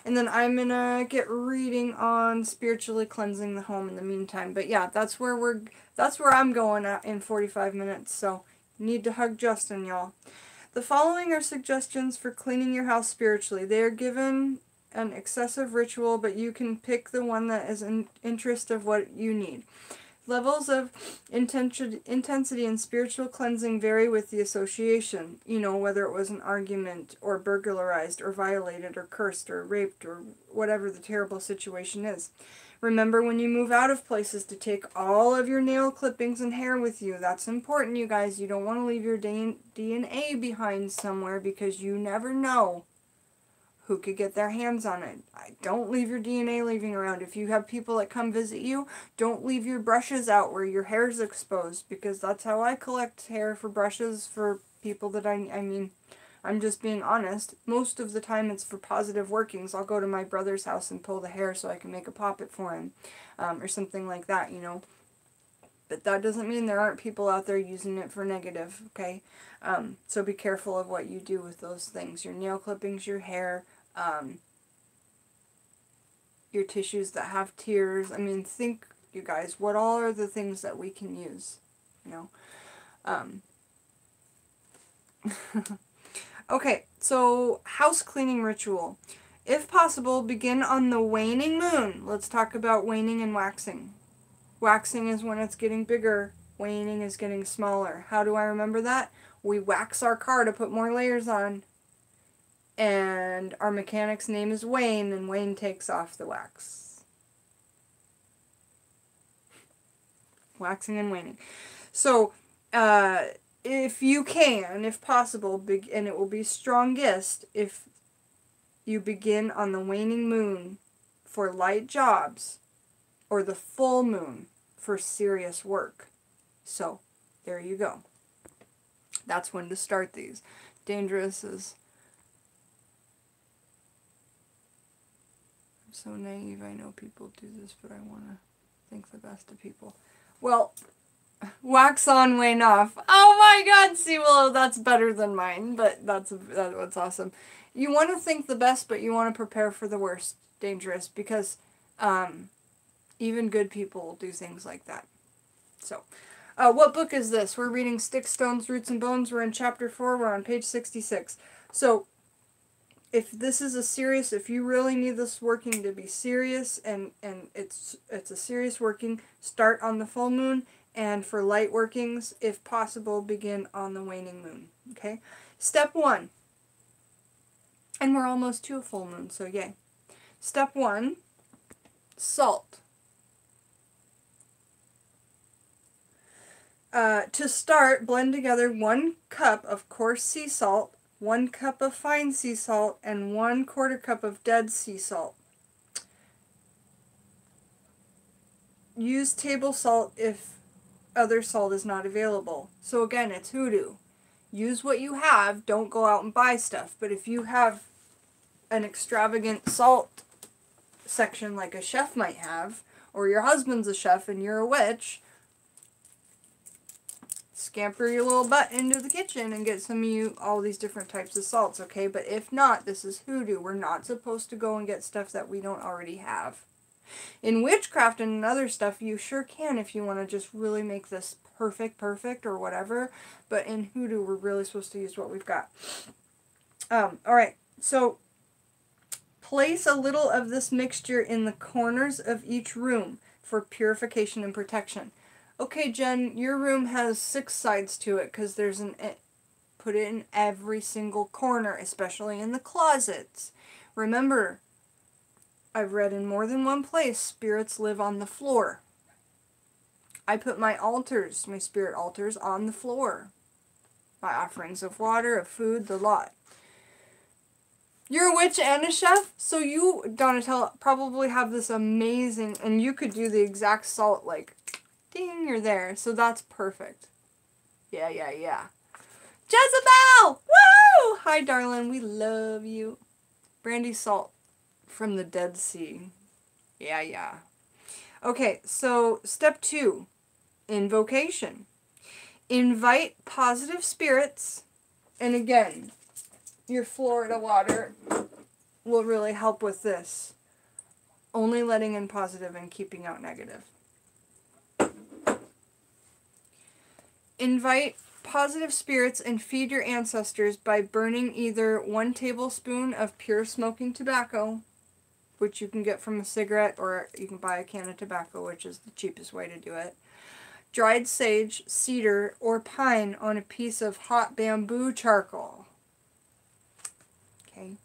And then I'm going to get reading on spiritually cleansing the home in the meantime. But yeah, that's where I'm going at in 45 minutes. So, need to hug Justin, y'all. The following are suggestions for cleaning your house spiritually. They are given an excessive ritual, but you can pick the one that is in interest of what you need. Levels of intensity in spiritual cleansing vary with the association. You know, whether it was an argument, or burglarized, or violated, or cursed, or raped, or whatever the terrible situation is. Remember when you move out of places to take all of your nail clippings and hair with you. That's important, you guys. You don't want to leave your DNA behind somewhere because you never know who could get their hands on it. Don't leave your DNA leaving around. If you have people that come visit you, don't leave your brushes out where your hair is exposed, because that's how I collect hair for brushes for people that I mean, I'm just being honest. Most of the time it's for positive workings. I'll go to my brother's house and pull the hair so I can make a poppet for him, or something like that, you know. But that doesn't mean there aren't people out there using it for negative, okay? So be careful of what you do with those things. Your nail clippings, your hair, your tissues that have tears. I mean, think, you guys, what all are the things that we can use, you know? Okay, so house cleaning ritual. If possible, begin on the waning moon. Let's talk about waning and waxing. Waxing is when it's getting bigger. Waning is getting smaller. How do I remember that? We wax our car to put more layers on. And our mechanic's name is Wayne, and Wayne takes off the wax. Waxing and waning. So, if you can, if possible, and it will be strongest if you begin on the waning moon for light jobs, or the full moon for serious work. So, there you go. That's when to start these. Dangerous is... I'm so naive. I know people do this, but I want to think the best of people. Well, wax on, wane off. Oh my god, Sea Willow, that's better than mine, but that's awesome. You want to think the best, but you want to prepare for the worst. Dangerous, because even good people will do things like that. So, what book is this? We're reading Sticks, Stones, Roots, and Bones. We're in chapter 4. We're on page 66. So, if this is if you really need this working to be serious and it's a serious working, start on the full moon, and for light workings, if possible, begin on the waning moon. Okay? Step 1. And we're almost to a full moon, so yay. Step 1, salt. To start, blend together 1 cup of coarse sea salt, 1 cup of fine sea salt, and 1/4 cup of dead sea salt. Use table salt if other salt is not available. So again, it's hoodoo. Use what you have. Don't go out and buy stuff. But if you have an extravagant salt section like a chef might have, or your husband's a chef and you're a witch, scamper your little butt into the kitchen and get some of you all these different types of salts, okay? But if not, this is hoodoo. We're not supposed to go and get stuff that we don't already have. In witchcraft and other stuff, you sure can if you want to just really make this perfect or whatever. But in hoodoo, we're really supposed to use what we've got. Alright, so place a little of this mixture in the corners of each room for purification and protection. Okay, Jen, your room has 6 sides to it because there's put it in every single corner, especially in the closets. Remember, I've read in more than one place, spirits live on the floor. I put my altars, my spirit altars, on the floor. My offerings of water, of food, the lot. You're a witch and a chef, so you, Donatella, probably have this amazing, and you could do the exact salt, like, ding, you're there. So that's perfect. Yeah. Jezebel! Woo! Hi, darling. We love you. Brandy salt from the Dead Sea. Yeah. Okay, so step 2. Invocation. Invite positive spirits. And again, your Florida water will really help with this. Only letting in positive and keeping out negative. Invite positive spirits and feed your ancestors by burning either 1 tablespoon of pure smoking tobacco, which you can get from a cigarette, or you can buy a can of tobacco, which is the cheapest way to do it. Dried sage, cedar, or pine on a piece of hot bamboo charcoal. Okay,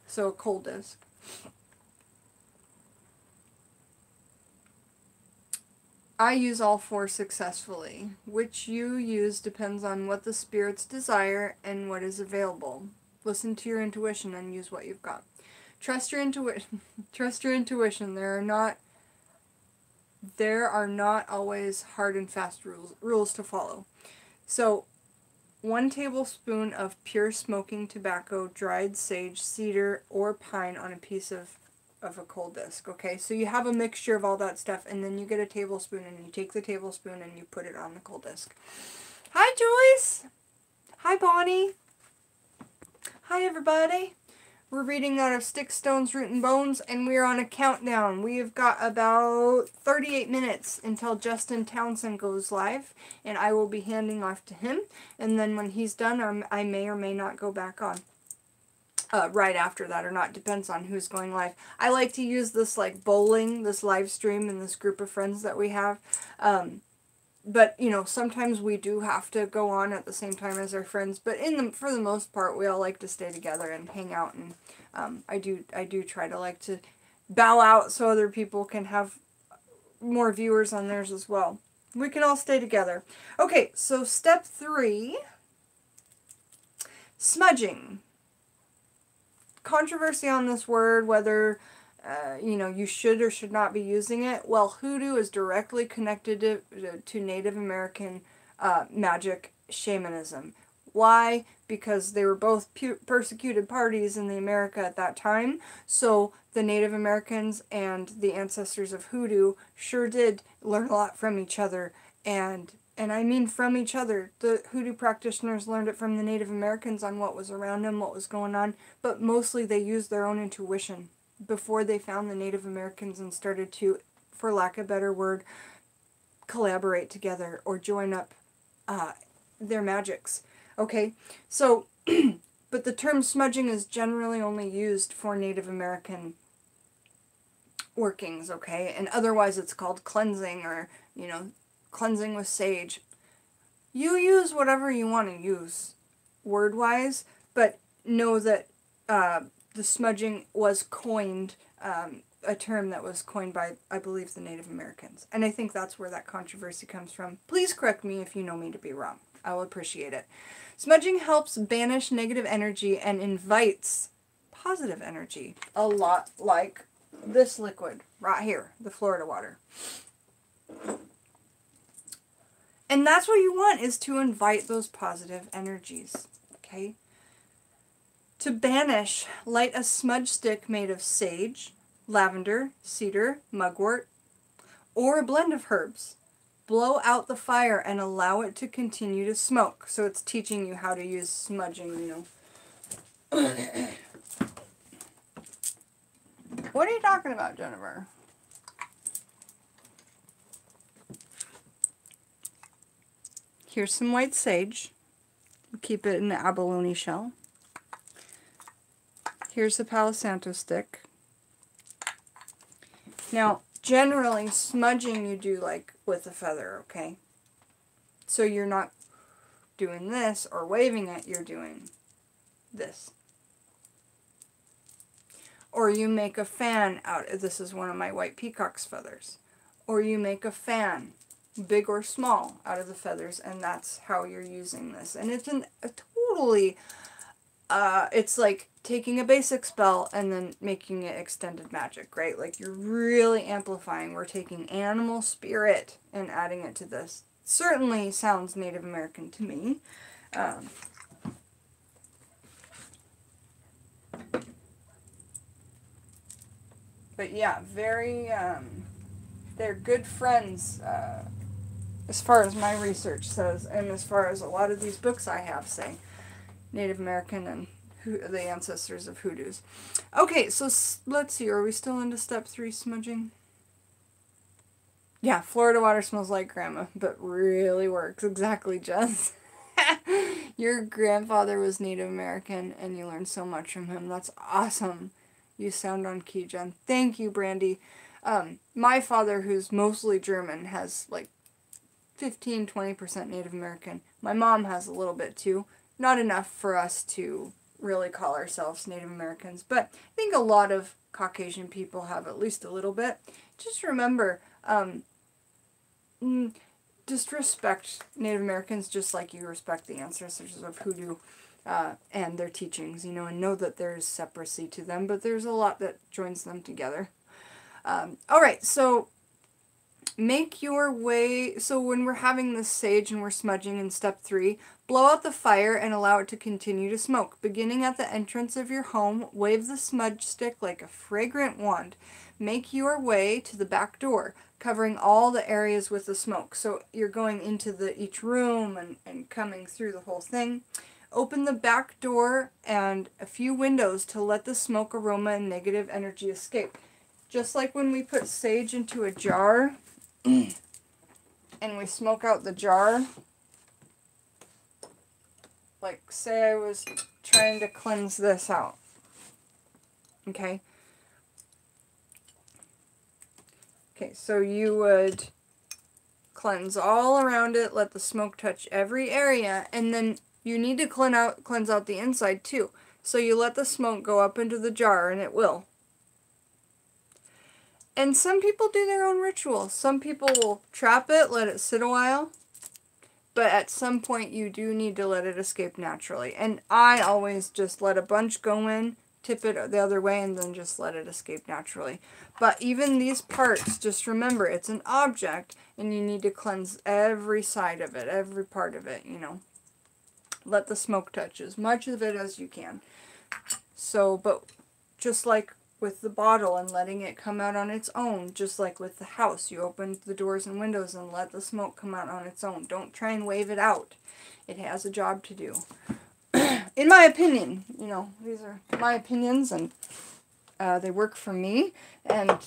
so a coal disc. I use all 4 successfully. Which you use depends on what the spirits desire and what is available. Listen to your intuition and use what you've got. Trust your intuition. Trust your intuition. There are not always hard and fast rules to follow. So, 1 tablespoon of pure smoking tobacco, dried sage, cedar, or pine on a piece of a coal disc, okay? So you have a mixture of all that stuff, and then you get a tablespoon, and you take the tablespoon and you put it on the coal disc. Hi, Joyce! Hi, Bonnie! Hi, everybody! We're reading out of Sticks, Stones, Root, and Bones, and we're on a countdown. We have got about 38 minutes until Justin Townsend goes live, and I will be handing off to him, and then when he's done, I may or may not go back on. Right after that or not, depends on who's going live. I like to use this like bowling, this live stream, and this group of friends that we have. But, you know, sometimes we do have to go on at the same time as our friends. But for the most part, we all like to stay together and hang out. And I do try to like to bow out so other people can have more viewers on theirs as well. We can all stay together. Okay, so step 3, smudging. Controversy on this word, whether you should or should not be using it. Well, hoodoo is directly connected to Native American magic shamanism. Why? Because they were both persecuted parties in the America at that time. So the Native Americans and the ancestors of hoodoo sure did learn a lot from each other. And I mean from each other. The hoodoo practitioners learned it from the Native Americans on what was around them, what was going on, but mostly they used their own intuition before they found the Native Americans and started to, for lack of a better word, collaborate together or join up their magics. Okay, so but the term smudging is generally only used for Native American workings, okay? And otherwise it's called cleansing or, you know, cleansing with sage. You use whatever you want to use, word-wise, but know that the smudging was coined, a term that was coined by, I believe, the Native Americans. And I think that's where that controversy comes from. Please correct me if you know me to be wrong. I will appreciate it. Smudging helps banish negative energy and invites positive energy, a lot like this liquid right here, the Florida water. And that's what you want, is to invite those positive energies, okay? To banish, light a smudge stick made of sage, lavender, cedar, mugwort, or a blend of herbs. Blow out the fire and allow it to continue to smoke. So it's teaching you how to use smudging, you know. What are you talking about, Jennifer? Here's some white sage. Keep it in the abalone shell. Here's the Palo Santo stick. Now, generally, smudging you do like with a feather, okay? So you're not doing this or waving it, you're doing this. Or you make a fan out, this is one of my white peacock's feathers. Or you make a fan, big or small, out of the feathers, and that's how you're using this. And it's a totally, it's like taking a basic spell and then making it extended magic, right? Like you're really amplifying. We're taking animal spirit and adding it to this. Certainly sounds Native American to me. But yeah, very, they're good friends, as far as my research says, and as far as a lot of these books I have say, Native American and the ancestors of hoodoos. Okay, so let's see, are we still into step 3 smudging? Yeah, Florida water smells like grandma, but really works. Exactly, Jess. Your grandfather was Native American, and you learned so much from him. That's awesome. You sound on key, Jen. Thank you, Brandy. My father, who's mostly German, has like 15-20% Native American. My mom has a little bit too. Not enough for us to really call ourselves Native Americans, but I think a lot of Caucasian people have at least a little bit. Just remember, just respect Native Americans just like you respect the ancestors of hoodoo and their teachings, you know, and know that there's separacy to them, but there's a lot that joins them together. Alright, so make your way, so when we're having this sage and we're smudging in step 3, blow out the fire and allow it to continue to smoke. Beginning at the entrance of your home, wave the smudge stick like a fragrant wand. Make your way to the back door, covering all the areas with the smoke. So you're going into each room and coming through the whole thing. Open the back door and a few windows to let the smoke, aroma, and negative energy escape. Just like when we put sage into a jar and we smoke out the jar. Like, say I was trying to cleanse this out. Okay? Okay, so you would cleanse all around it, let the smoke touch every area, and then you need to cleanse out the inside too. So you let the smoke go up into the jar, and it will. And some people do their own ritual. Some people will trap it, let it sit a while. But at some point you do need to let it escape naturally. And I always just let a bunch go in, tip it the other way, and then just let it escape naturally. But even these parts, just remember, it's an object, and you need to cleanse every side of it, every part of it, you know. Let the smoke touch as much of it as you can. So, but just like with the bottle and letting it come out on its own, just like with the house, you open the doors and windows and let the smoke come out on its own. Don't try and wave it out. It has a job to do. In my opinion, you know, these are my opinions, and they work for me, and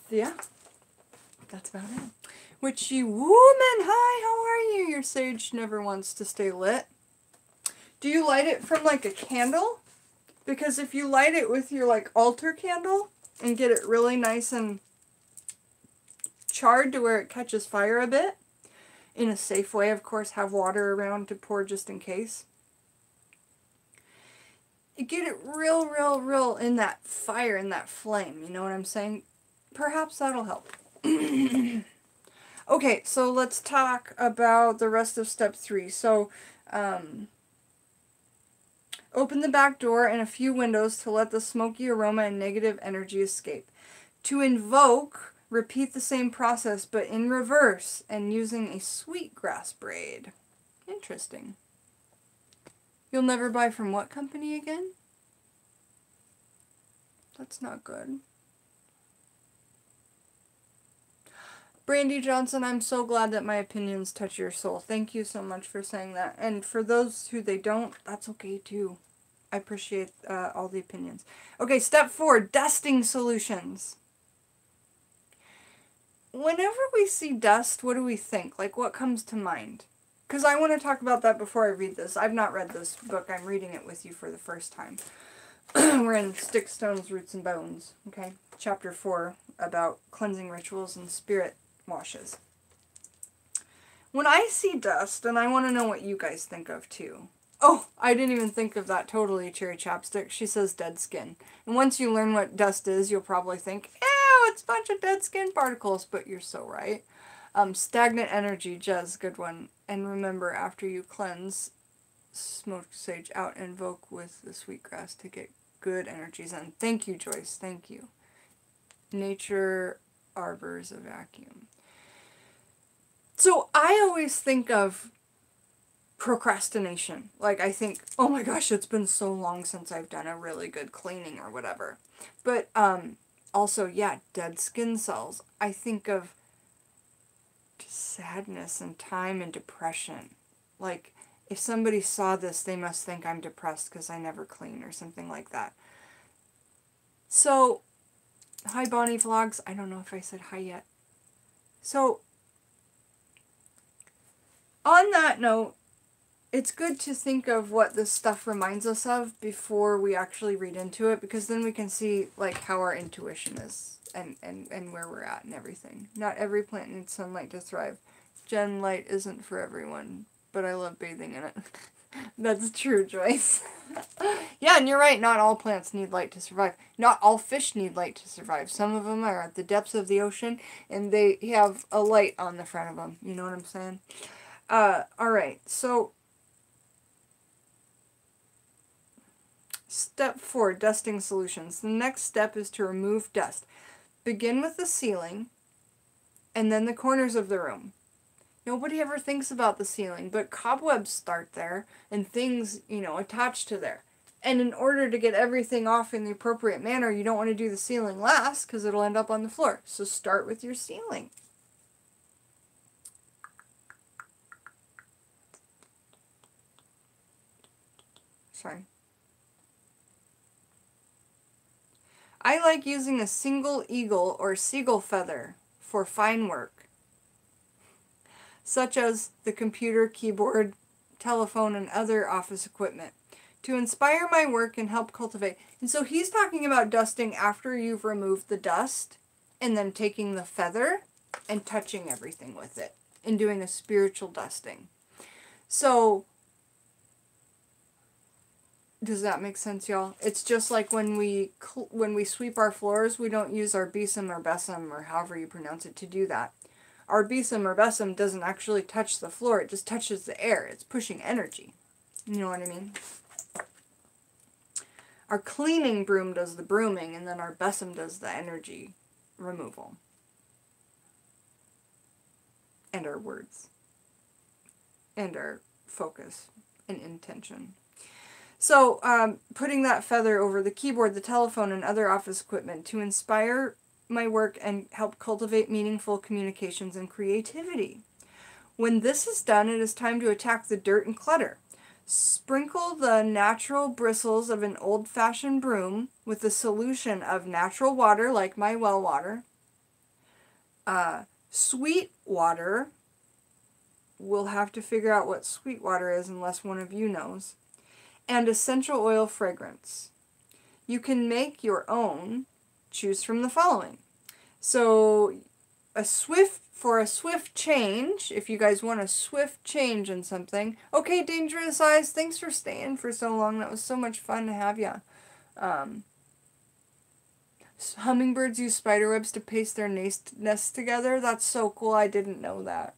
yeah, that's about it. Witchy woman, hi, how are you? Your sage never wants to stay lit. Do you light it from like a candle? Because if you light it with your like altar candle and get it really nice and charred to where it catches fire a bit, in a safe way, of course, have water around to pour just in case. You get it real in that fire, in that flame, you know what I'm saying? Perhaps that'll help. Okay, so let's talk about the rest of step 3. So, open the back door and a few windows to let the smoky aroma and negative energy escape. To invoke, repeat the same process, but in reverse and using a sweetgrass braid. Interesting. You'll never buy from what company again? That's not good. Brandy Johnson, I'm so glad that my opinions touch your soul. Thank you so much for saying that. And for those who they don't, that's okay too. I appreciate all the opinions. Okay, step 4, dusting solutions. Whenever we see dust, what do we think? Like, what comes to mind? Because I want to talk about that before I read this. I've not read this book. I'm reading it with you for the first time. We're in Sticks, Stones, Roots, and Bones. Okay, chapter 4 about cleansing rituals and spirit washes. When I see dust, and I want to know what you guys think of too. Oh, I didn't even think of that totally, Cherry Chapstick. She says dead skin. And once you learn what dust is, you'll probably think, ew, it's a bunch of dead skin particles. But you're so right. Stagnant energy, Jez, good one. And remember, after you cleanse, smoke sage out and invoke with the sweetgrass to get good energies in. Thank you, Joyce. Thank you. Nature arbors a vacuum. So I always think of procrastination. Like, I think, oh my gosh, it's been so long since I've done a really good cleaning or whatever. But also, yeah, dead skin cells. I think of sadness and time and depression. Like, if somebody saw this, they must think I'm depressed because I never clean or something like that. So, hi Bonnie Vlogs. I don't know if I said hi yet. So, on that note, it's good to think of what this stuff reminds us of before we actually read into it, because then we can see like how our intuition is and where we're at and everything. Not every plant needs sunlight to thrive. Jen, light isn't for everyone, but I love bathing in it. That's true, Joyce. Yeah, and you're right, not all plants need light to survive. Not all fish need light to survive. Some of them are at the depths of the ocean, and they have a light on the front of them. You know what I'm saying? Alright, so step 4, dusting solutions. The next step is to remove dust. Begin with the ceiling, and then the corners of the room. Nobody ever thinks about the ceiling, but cobwebs start there, and things, you know, attach to there. And in order to get everything off in the appropriate manner, you don't want to do the ceiling last, because it'll end up on the floor. So start with your ceiling. Sorry. I like using a single eagle or seagull feather for fine work, such as the computer, keyboard, telephone, and other office equipment, to inspire my work and help cultivate. And so he's talking about dusting after you've removed the dust, and then taking the feather and touching everything with it, and doing a spiritual dusting. So, does that make sense, y'all? It's just like when we sweep our floors, we don't use our besom or besom, or however you pronounce it, to do that. Our besom or besom doesn't actually touch the floor, it just touches the air. It's pushing energy. You know what I mean? Our cleaning broom does the brooming, and then our besom does the energy removal. And our words. And our focus and intention. So, putting that feather over the keyboard, the telephone, and other office equipment to inspire my work and help cultivate meaningful communications and creativity. When this is done, it is time to attack the dirt and clutter. Sprinkle the natural bristles of an old-fashioned broom with a solution of natural water, like my well water. Sweet water, we'll have to figure out what sweet water is unless one of you knows. And essential oil fragrance. You can make your own. Choose from the following. So for a swift change, if you guys want a swift change in something. Okay, Dangerous Eyes, thanks for staying for so long. That was so much fun to have you. Hummingbirds use spider webs to paste their nests together. That's so cool. I didn't know that.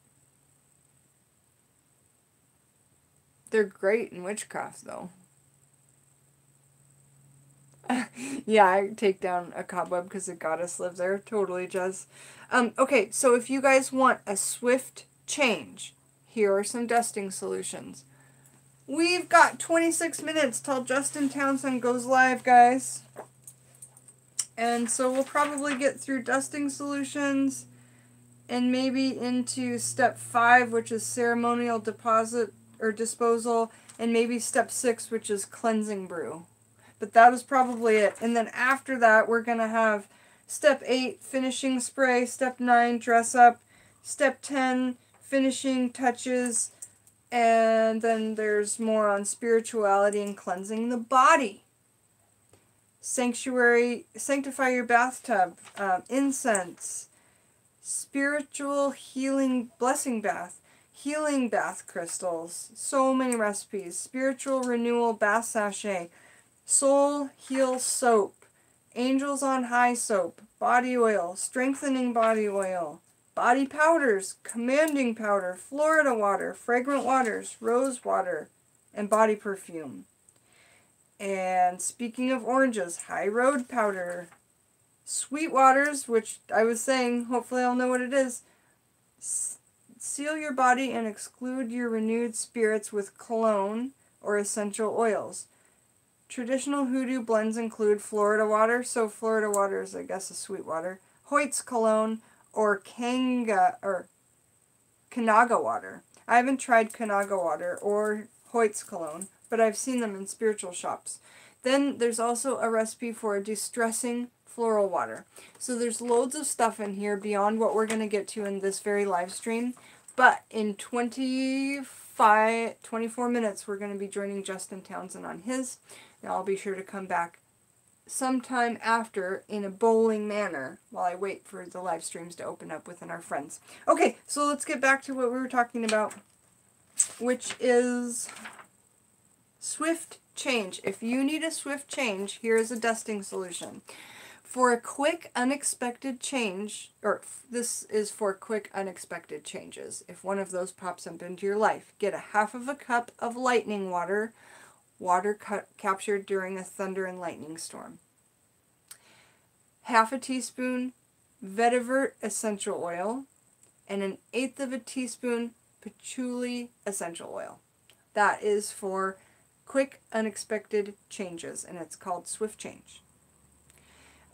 They're great in witchcraft, though. Yeah, I take down a cobweb because a goddess lives there. Totally, Jess. Okay, so if you guys want a swift change, here are some dusting solutions. We've got 26 minutes till Justin Townsend goes live, guys. And so we'll probably get through dusting solutions and maybe into step 5, which is ceremonial deposit or disposal, and maybe step 6, which is cleansing brew. But that is probably it. And then after that, we're going to have step 8, finishing spray, step 9, dress up, step 10, finishing touches, and then there's more on spirituality and cleansing the body. Sanctify your bathtub, incense, spiritual healing blessing bath, healing bath crystals, so many recipes, spiritual renewal bath sachet, soul heal soap, angels on high soap, body oil, strengthening body oil, body powders, commanding powder, Florida water, fragrant waters, rose water, and body perfume. And speaking of oranges, high road powder, sweet waters, which I was saying, hopefully I'll know what it is. Seal your body and exclude your renewed spirits with cologne or essential oils. Traditional hoodoo blends include Florida water, so Florida water is, I guess, a sweet water, Hoyt's cologne, or Kanaga water. I haven't tried Kanaga water or Hoyt's cologne, but I've seen them in spiritual shops. Then there's also a recipe for a distressing floral water. So there's loads of stuff in here beyond what we're going to get to in this very live stream. But in 24 minutes, we're going to be joining Justin Townsend on his. And I'll be sure to come back sometime after in a bowling manner while I wait for the live streams to open up within our friends. Okay, so let's get back to what we were talking about, which is swift change. If you need a swift change, here is a dusting solution. For a quick, unexpected change, or this is for quick, unexpected changes. If one of those pops up into your life, get a half of a cup of lightning water, captured during a thunder and lightning storm. Half a teaspoon vetiver essential oil, and 1/8 of a teaspoon patchouli essential oil. That is for quick, unexpected changes, and it's called Swift Change.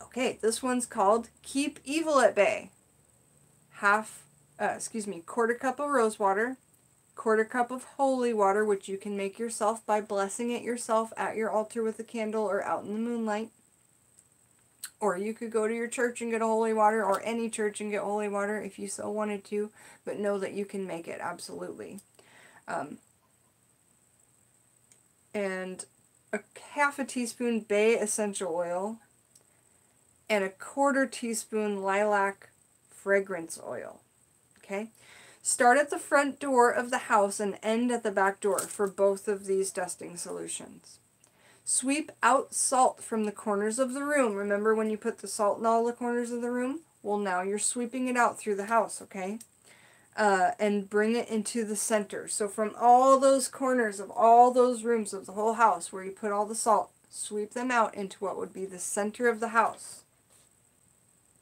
Okay, this one's called Keep Evil at Bay. Quarter cup of rose water, quarter cup of holy water, which you can make yourself by blessing it yourself at your altar with a candle or out in the moonlight. Or you could go to your church and get a holy water, or any church and get holy water if you so wanted to, but know that you can make it, absolutely. And half a teaspoon bay essential oil, and a 1/4 teaspoon lilac fragrance oil. Okay? Start at the front door of the house and end at the back door for both of these dusting solutions. Sweep out salt from the corners of the room. Remember when you put the salt in all the corners of the room? Well, now you're sweeping it out through the house, okay? And bring it into the center. So from all those corners of all those rooms of the whole house where you put all the salt, sweep them out into what would be the center of the house.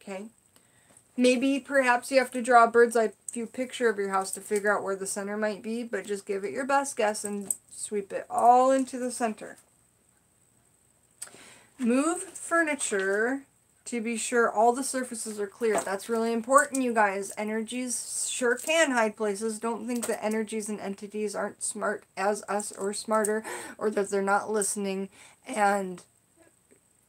Okay? Maybe perhaps you have to draw a bird's eye view picture of your house to figure out where the center might be, but just give it your best guess and sweep it all into the center. Move furniture to be sure all the surfaces are clear. That's really important, you guys. Energies sure can hide places. Don't think that energies and entities aren't smart as us or smarter, or that they're not listening. And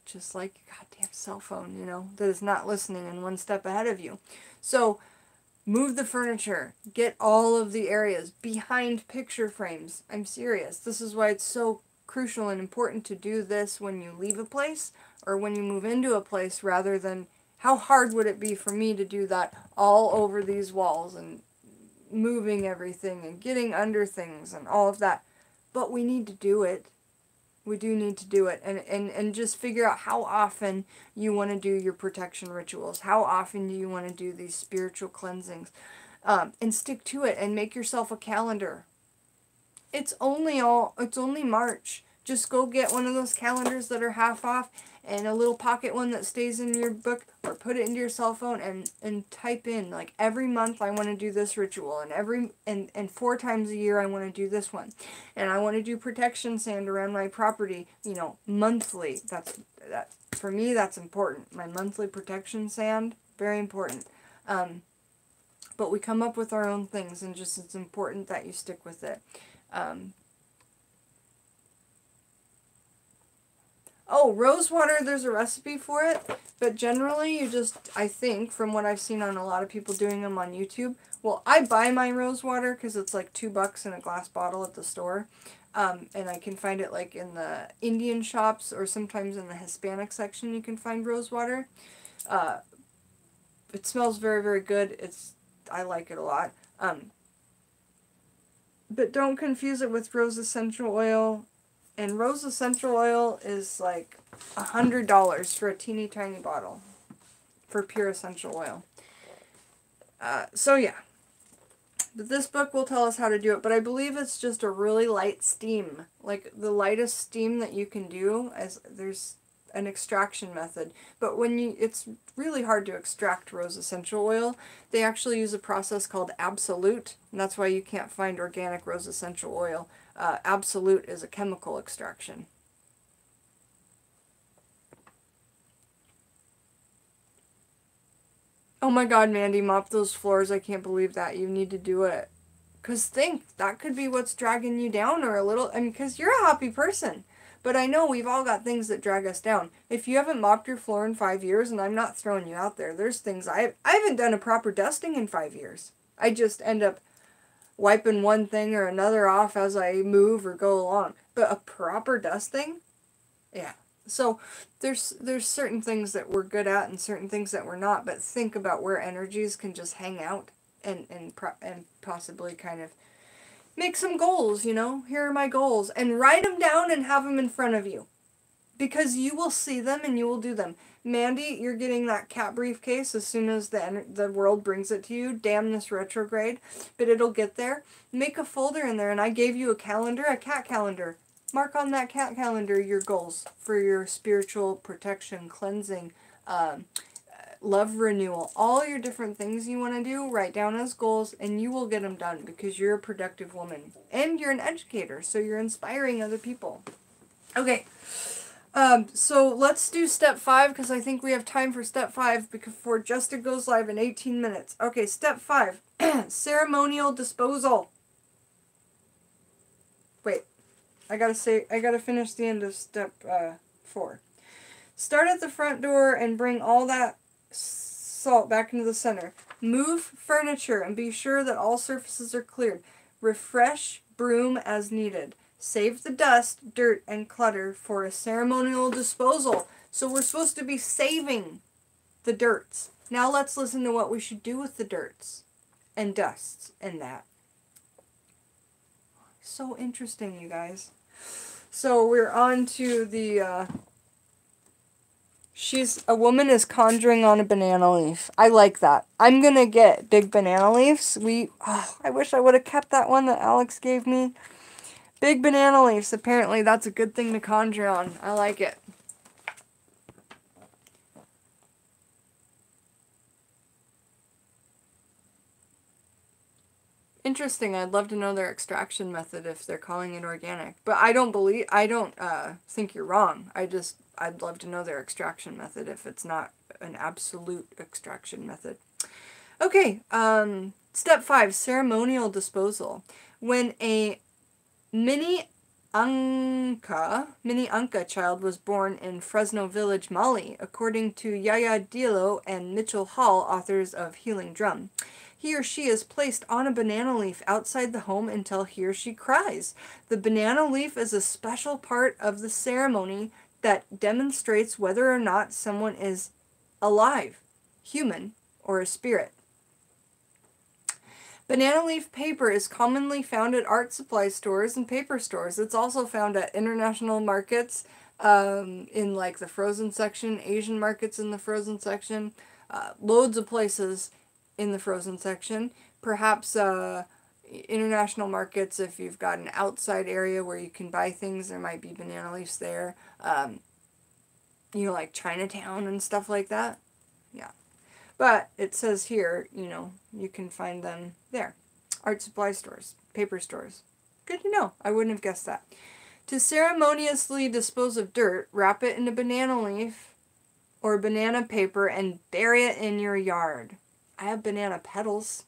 just like your goddamn cell phone, that is not listening and one step ahead of you. So Move the furniture. Get all of the areas behind picture frames. I'm serious. This is why it's so crucial and important to do this when you leave a place or when you move into a place, rather than how hard would it be for me to do that all over these walls and moving everything and getting under things and all of that. But we need to do it. We do need to do it, and just figure out how often you want to do your protection rituals. How often do you want to do these spiritual cleansings? And stick to it and make yourself a calendar. It's only March. Just go get one of those calendars that are half off and a little pocket one that stays in your book, or put it into your cell phone and type in, like, every month I want to do this ritual, and 4 times a year I want to do this one. And I want to do protection sand around my property, monthly. That for me, that's important. My monthly protection sand, very important. But we come up with our own things, and just it's important that you stick with it. Oh, rose water, there's a recipe for it, but generally you just, I think, from what I've seen on a lot of people doing them on YouTube, well, I buy my rose water because it's like $2 in a glass bottle at the store, and I can find it like in the Indian shops, or sometimes in the Hispanic section you can find rose water. It smells very, very good. I like it a lot. But don't confuse it with rose essential oil. And rose essential oil is like $100 for a teeny tiny bottle for pure essential oil. So yeah. But this book will tell us how to do it. But I believe it's just a really light steam. Like the lightest steam that you can do. As there's an extraction method. But it's really hard to extract rose essential oil. They actually use a process called absolute. And that's why you can't find organic rose essential oil. Absolute is a chemical extraction. Oh my god, Mandy, mop those floors. I can't believe that. You need to do it. Because that could be what's dragging you down, or a little, because you're a happy person. But I know we've all got things that drag us down. If you haven't mopped your floor in 5 years, and I'm not throwing you out there, there's things I haven't done a proper dusting in 5 years. I just end up wiping one thing or another off as I move or go along. But a proper dusting? Yeah. So there's certain things that we're good at and certain things that we're not, but think about where energies can just hang out and possibly kind of make some goals, Here are my goals. And write them down and have them in front of you. Because you will see them and you will do them. Mandy, you're getting that cat briefcase as soon as the world brings it to you. Damn this retrograde. But it'll get there. Make a folder in there, and I gave you a calendar, a cat calendar. Mark on that cat calendar your goals for your spiritual protection, cleansing, love renewal. All your different things you want to do, write down as goals, and you will get them done because you're a productive woman. And you're an educator, so you're inspiring other people. Okay. So let's do step 5, because I think we have time for step 5 before Justin goes live in 18 minutes. Okay, step 5, ceremonial disposal. Wait, I gotta finish the end of step 4. Start at the front door and bring all that salt back into the center. Move furniture and be sure that all surfaces are cleared. Refresh broom as needed. Save the dust, dirt, and clutter for a ceremonial disposal. So we're supposed to be saving the dirts. Now let's listen to what we should do with the dirts and dusts and that. So interesting, you guys. So we're on to the, a woman is conjuring on a banana leaf. I like that. I'm going to get big banana leaves. I wish I would have kept that one that Alex gave me. Big banana leaves, apparently that's a good thing to conjure on. I like it. Interesting. I'd love to know their extraction method if they're calling it organic. But I don't think you're wrong. I'd love to know their extraction method if it's not an absolute extraction method. Okay, step 5, ceremonial disposal. When a mini Mini Anka child was born in Fresno Village, Mali, according to Yaya Dilo and Mitchell Hall, authors of Healing Drum. He or she is placed on a banana leaf outside the home until he or she cries. The banana leaf is a special part of the ceremony that demonstrates whether or not someone is alive, human, or a spirit. Banana leaf paper is commonly found at art supply stores and paper stores. It's also found at international markets, in like the frozen section, Asian markets in the frozen section, loads of places in the frozen section. Perhaps international markets, if you've got an outside area where you can buy things, there might be banana leaves there. You know, like Chinatown and stuff like that. Yeah. But it says here, you know, you can find them there. Art supply stores, paper stores. Good to know. I wouldn't have guessed that. To ceremoniously dispose of dirt, wrap it in a banana leaf or banana paper and bury it in your yard. I have banana petals.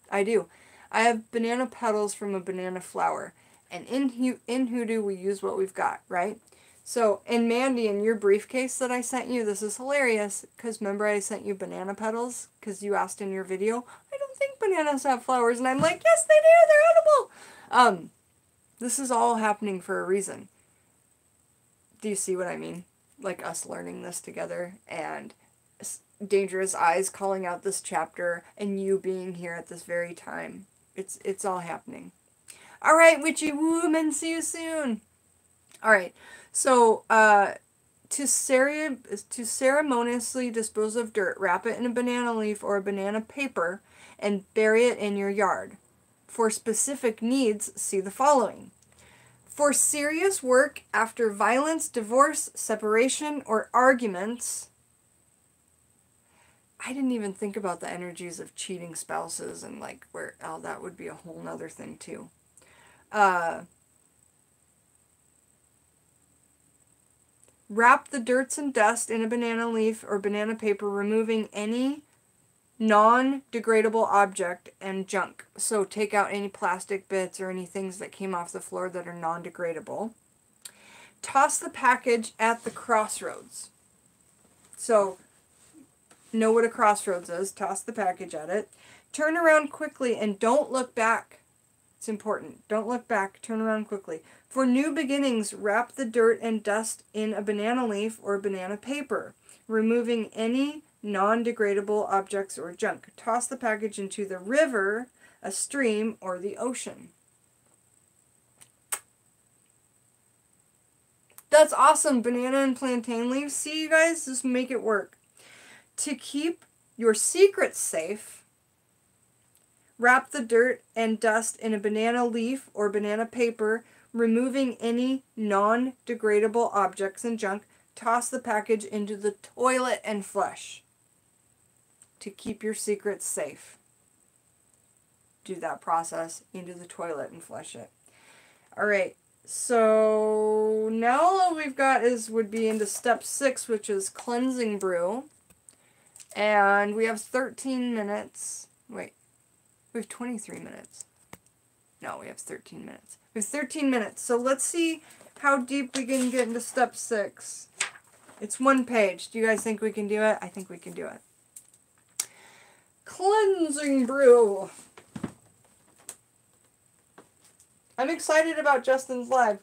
I do. I have banana petals from a banana flower. And in Hoodoo, we use what we've got, right? So, and Mandy, in your briefcase that I sent you, this is hilarious, because remember I sent you banana petals, because you asked in your video, I don't think bananas have flowers, and I'm like, yes they do, they're edible! This is all happening for a reason. Do you see what I mean? Like us learning this together, and Dangerous Eyes calling out this chapter, and you being here at this very time. It's all happening. Alright, witchy woman, see you soon! Alright. So, to ceremoniously dispose of dirt, wrap it in a banana leaf or a banana paper and bury it in your yard. For specific needs, see the following. For serious work after violence, divorce, separation, or arguments. I didn't even think about the energies of cheating spouses and like where, oh, that would be a whole nother thing too. Wrap the dirts and dust in a banana leaf or banana paper, removing any non-degradable object and junk. So take out any plastic bits or any things that came off the floor that are non-degradable. Toss the package at the crossroads. So know what a crossroads is. Toss the package at it. Turn around quickly and don't look back. It's important. Don't look back. Turn around quickly. For new beginnings, wrap the dirt and dust in a banana leaf or banana paper, removing any non-degradable objects or junk. Toss the package into the river, a stream, or the ocean. That's awesome. Banana and plantain leaves. See, you guys? Just make it work. To keep your secrets safe, wrap the dirt and dust in a banana leaf or banana paper, removing any non-degradable objects and junk. Toss the package into the toilet and flush. To keep your secrets safe, do that process into the toilet and flush it. Alright, so now all we've got would be into step 6, which is cleansing brew. And we have 13 minutes. Wait, we have 23 minutes. No, we have 13 minutes. We have 13 minutes. So let's see how deep we can get into step 6. It's one page. Do you guys think we can do it? I think we can do it. Cleansing brew. I'm excited about Justin's live.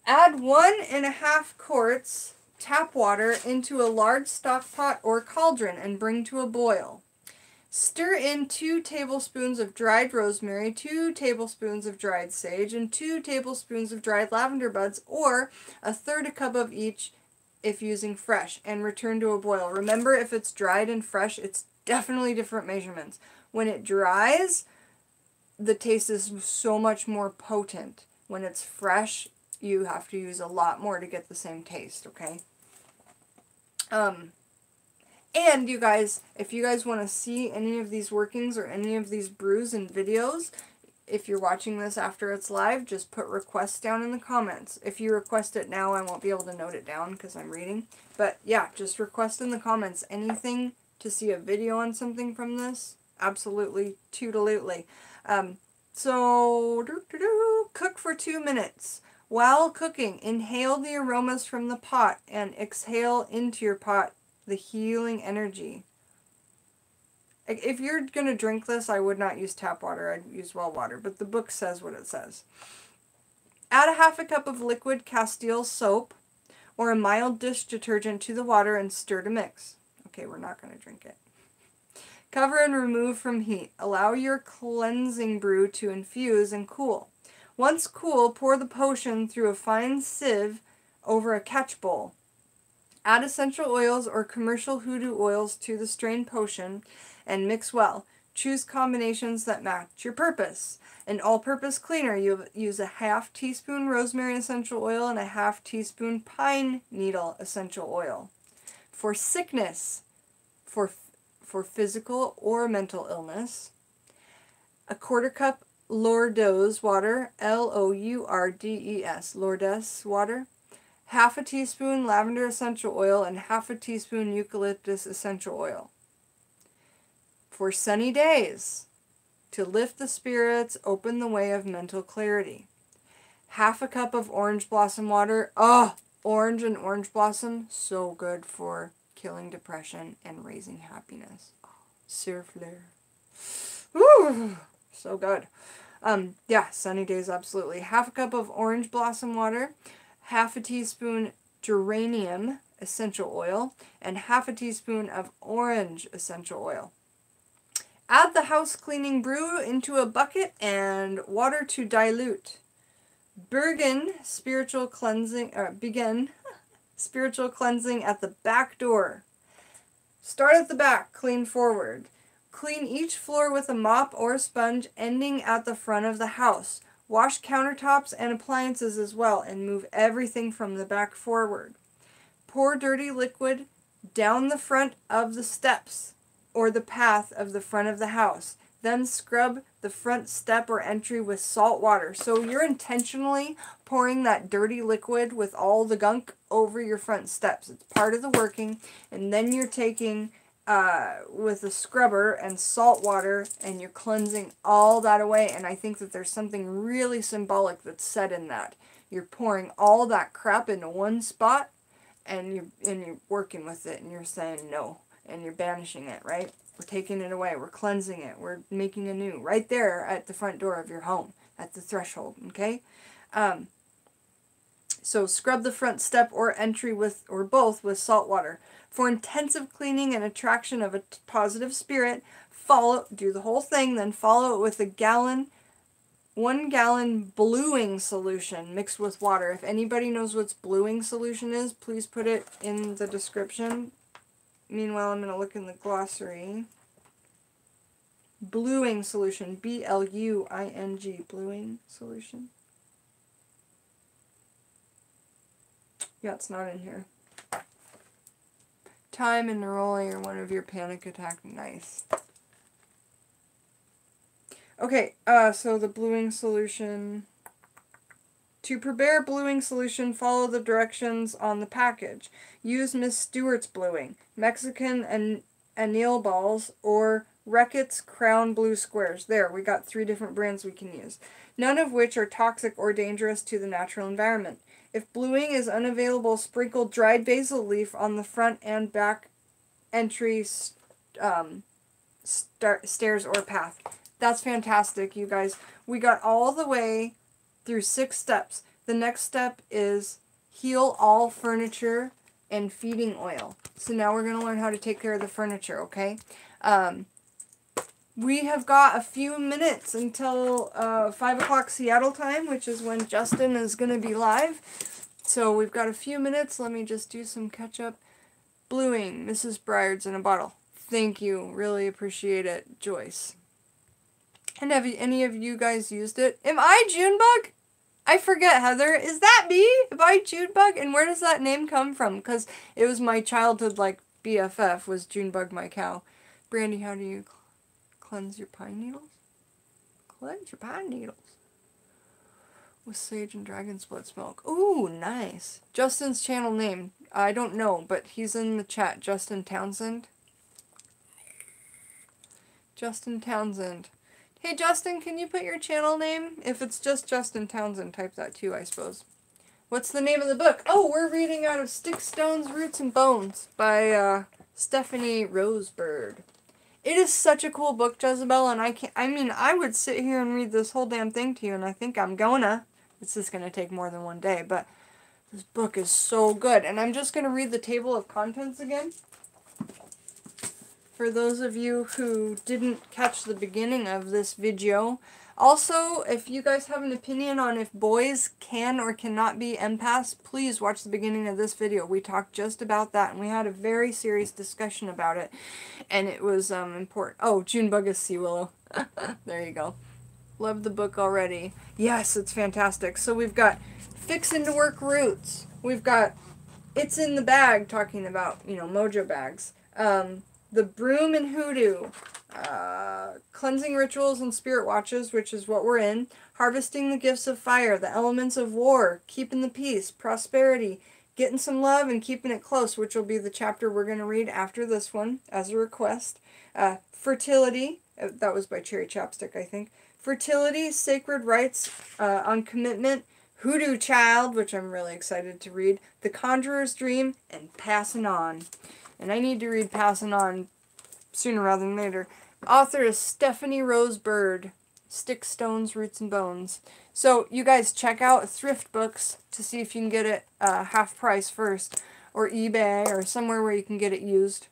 Add 1.5 quarts tap water into a large stock pot or cauldron and bring to a boil. Stir in 2 tablespoons of dried rosemary, 2 tablespoons of dried sage, and 2 tablespoons of dried lavender buds, or 1/3 cup of each if using fresh, and return to a boil. Remember, if it's dried and fresh, it's definitely different measurements. When it dries, the taste is so much more potent. When it's fresh, you have to use a lot more to get the same taste, okay? And you guys, if you guys want to see any of these workings or any of these brews and videos, if you're watching this after it's live, just put requests down in the comments. If you request it now, I won't be able to note it down because I'm reading. But yeah, just request in the comments anything to see a video on something from this. Absolutely, toodalutely. So, cook for 2 minutes. While cooking, inhale the aromas from the pot and exhale into your pot the healing energy. If you're going to drink this, I would not use tap water. I'd use well water, but the book says what it says. Add a half a cup of liquid Castile soap or a mild dish detergent to the water and stir to mix. Okay, we're not going to drink it. Cover and remove from heat. Allow your cleansing brew to infuse and cool. Once cool, pour the potion through a fine sieve over a catch bowl. Add essential oils or commercial hoodoo oils to the strained potion and mix well. Choose combinations that match your purpose. An all-purpose cleaner, you use a half teaspoon rosemary essential oil and a half teaspoon pine needle essential oil. For sickness, for physical or mental illness, a quarter cup Lourdes water, Lourdes, Lourdes water, half a teaspoon lavender essential oil, and half a teaspoon eucalyptus essential oil. For sunny days, to lift the spirits, open the way of mental clarity. Half a cup of orange blossom water. Oh, orange and orange blossom, so good for killing depression and raising happiness. Oh, Surfleur. Woo! So good. Yeah, sunny days, absolutely. Half a cup of orange blossom water, half a teaspoon geranium essential oil, and half a teaspoon of orange essential oil. Add the house cleaning brew into a bucket and water to dilute. Begin spiritual cleansing at the back door. Start at the back, clean forward. Clean each floor with a mop or sponge, ending at the front of the house. Wash countertops and appliances as well, and move everything from the back forward. Pour dirty liquid down the front of the steps or the path of the front of the house. Then scrub the front step or entry with salt water. So you're intentionally pouring that dirty liquid with all the gunk over your front steps. It's part of the working. And then you're taking with a scrubber and salt water and you're cleansing all that away. And I think that there's something really symbolic that's said in that. You're pouring all that crap into one spot and you're working with it and you're saying no. And you're banishing it, right? We're taking it away. We're cleansing it. We're making anew. Right there at the front door of your home. At the threshold, okay? So scrub the front step or entry with, or both, with salt water. For intensive cleaning and attraction of a positive spirit, do the whole thing, then follow it with 1 gallon bluing solution mixed with water. If anybody knows what bluing solution is, please put it in the description. Meanwhile, I'm going to look in the glossary. Bluing solution. B-L-U-I-N-G. Bluing solution. Yeah, it's not in here. Time and neroli or one of your panic attack. Nice. Okay, so the bluing solution. To prepare bluing solution, follow the directions on the package. Use Miss Stewart's bluing, Mexican and anil balls, or Reckitt's Crown Blue Squares. There, we got 3 different brands we can use, none of which are toxic or dangerous to the natural environment. If bluing is unavailable, sprinkle dried basil leaf on the front and back entry stairs or path. That's fantastic, you guys. We got all the way through 6 steps. The next step is heal all furniture and feeding oil. So now we're going to learn how to take care of the furniture, okay? We have got a few minutes until 5 o'clock Seattle time, which is when Justin is going to be live. So we've got a few minutes. Let me just do some catch-up. Bluing, Mrs. Briard's in a bottle. Thank you. Really appreciate it, Joyce. And have any of you guys used it? Am I Junebug? I forget, Heather. Is that me? Am I Junebug? And where does that name come from? Because it was my childhood, like, BFF was Junebug my cow. Brandy, how do you cleanse your pine needles? Cleanse your pine needles. With sage and dragon's blood smoke. Ooh, nice. Justin's channel name. I don't know, but he's in the chat. Justin Townsend. Justin Townsend. Hey Justin, can you put your channel name? If it's just Justin Townsend, type that too, I suppose. What's the name of the book? Oh, we're reading out of Sticks, Stones, Roots, and Bones by Stephanie Rosebird. It is such a cool book, Jezebel, and I would sit here and read this whole damn thing to you, and I think I'm gonna. It's just gonna take more than one day, but this book is so good. And I'm just gonna read the table of contents again. For those of you who didn't catch the beginning of this video. Also, if you guys have an opinion on if boys can or cannot be empaths, please watch the beginning of this video. We talked just about that, and we had a very serious discussion about it, and it was important. Oh, Junebug is Sea Willow. There you go. Love the book already. Yes, it's fantastic. So we've got Fixin' to Work Roots. We've got It's in the Bag, talking about, mojo bags. The Broom and Hoodoo. Cleansing Rituals and Spirit Watches, which is what we're in. Harvesting the Gifts of Fire. The Elements of War. Keeping the Peace. Prosperity. Getting some love and keeping it close, which will be the chapter we're going to read after this one as a request. Fertility. That was by Cherry Chapstick, I think. Fertility, Sacred Rites on Commitment. Hoodoo Child, which I'm really excited to read. The Conjurer's Dream, and Passing On. And I need to read Passing On sooner rather than later. Author is Stephanie Rosebird. Sticks, Stones, Roots, and Bones. So you guys check out Thrift Books to see if you can get it half price first, or eBay, or somewhere where you can get it used.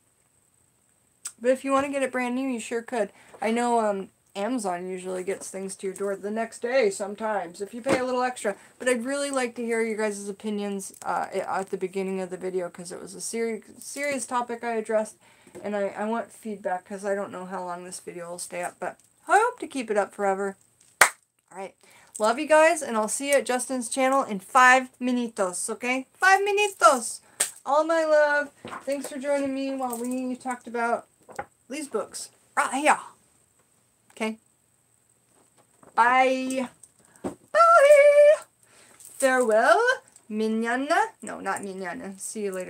But if you want to get it brand new, you sure could. I know Amazon usually gets things to your door the next day sometimes, if you pay a little extra. But I'd really like to hear your guys' opinions at the beginning of the video, because it was a serious topic I addressed, and I want feedback, because I don't know how long this video will stay up, but I hope to keep it up forever. Alright, love you guys, and I'll see you at Justin's channel in 5 minutos, okay? 5 minutos! All my love. Thanks for joining me while we talked about these books. Right here. Okay? Bye! Bye! Farewell, Mignana. No, not Mignana. See you later.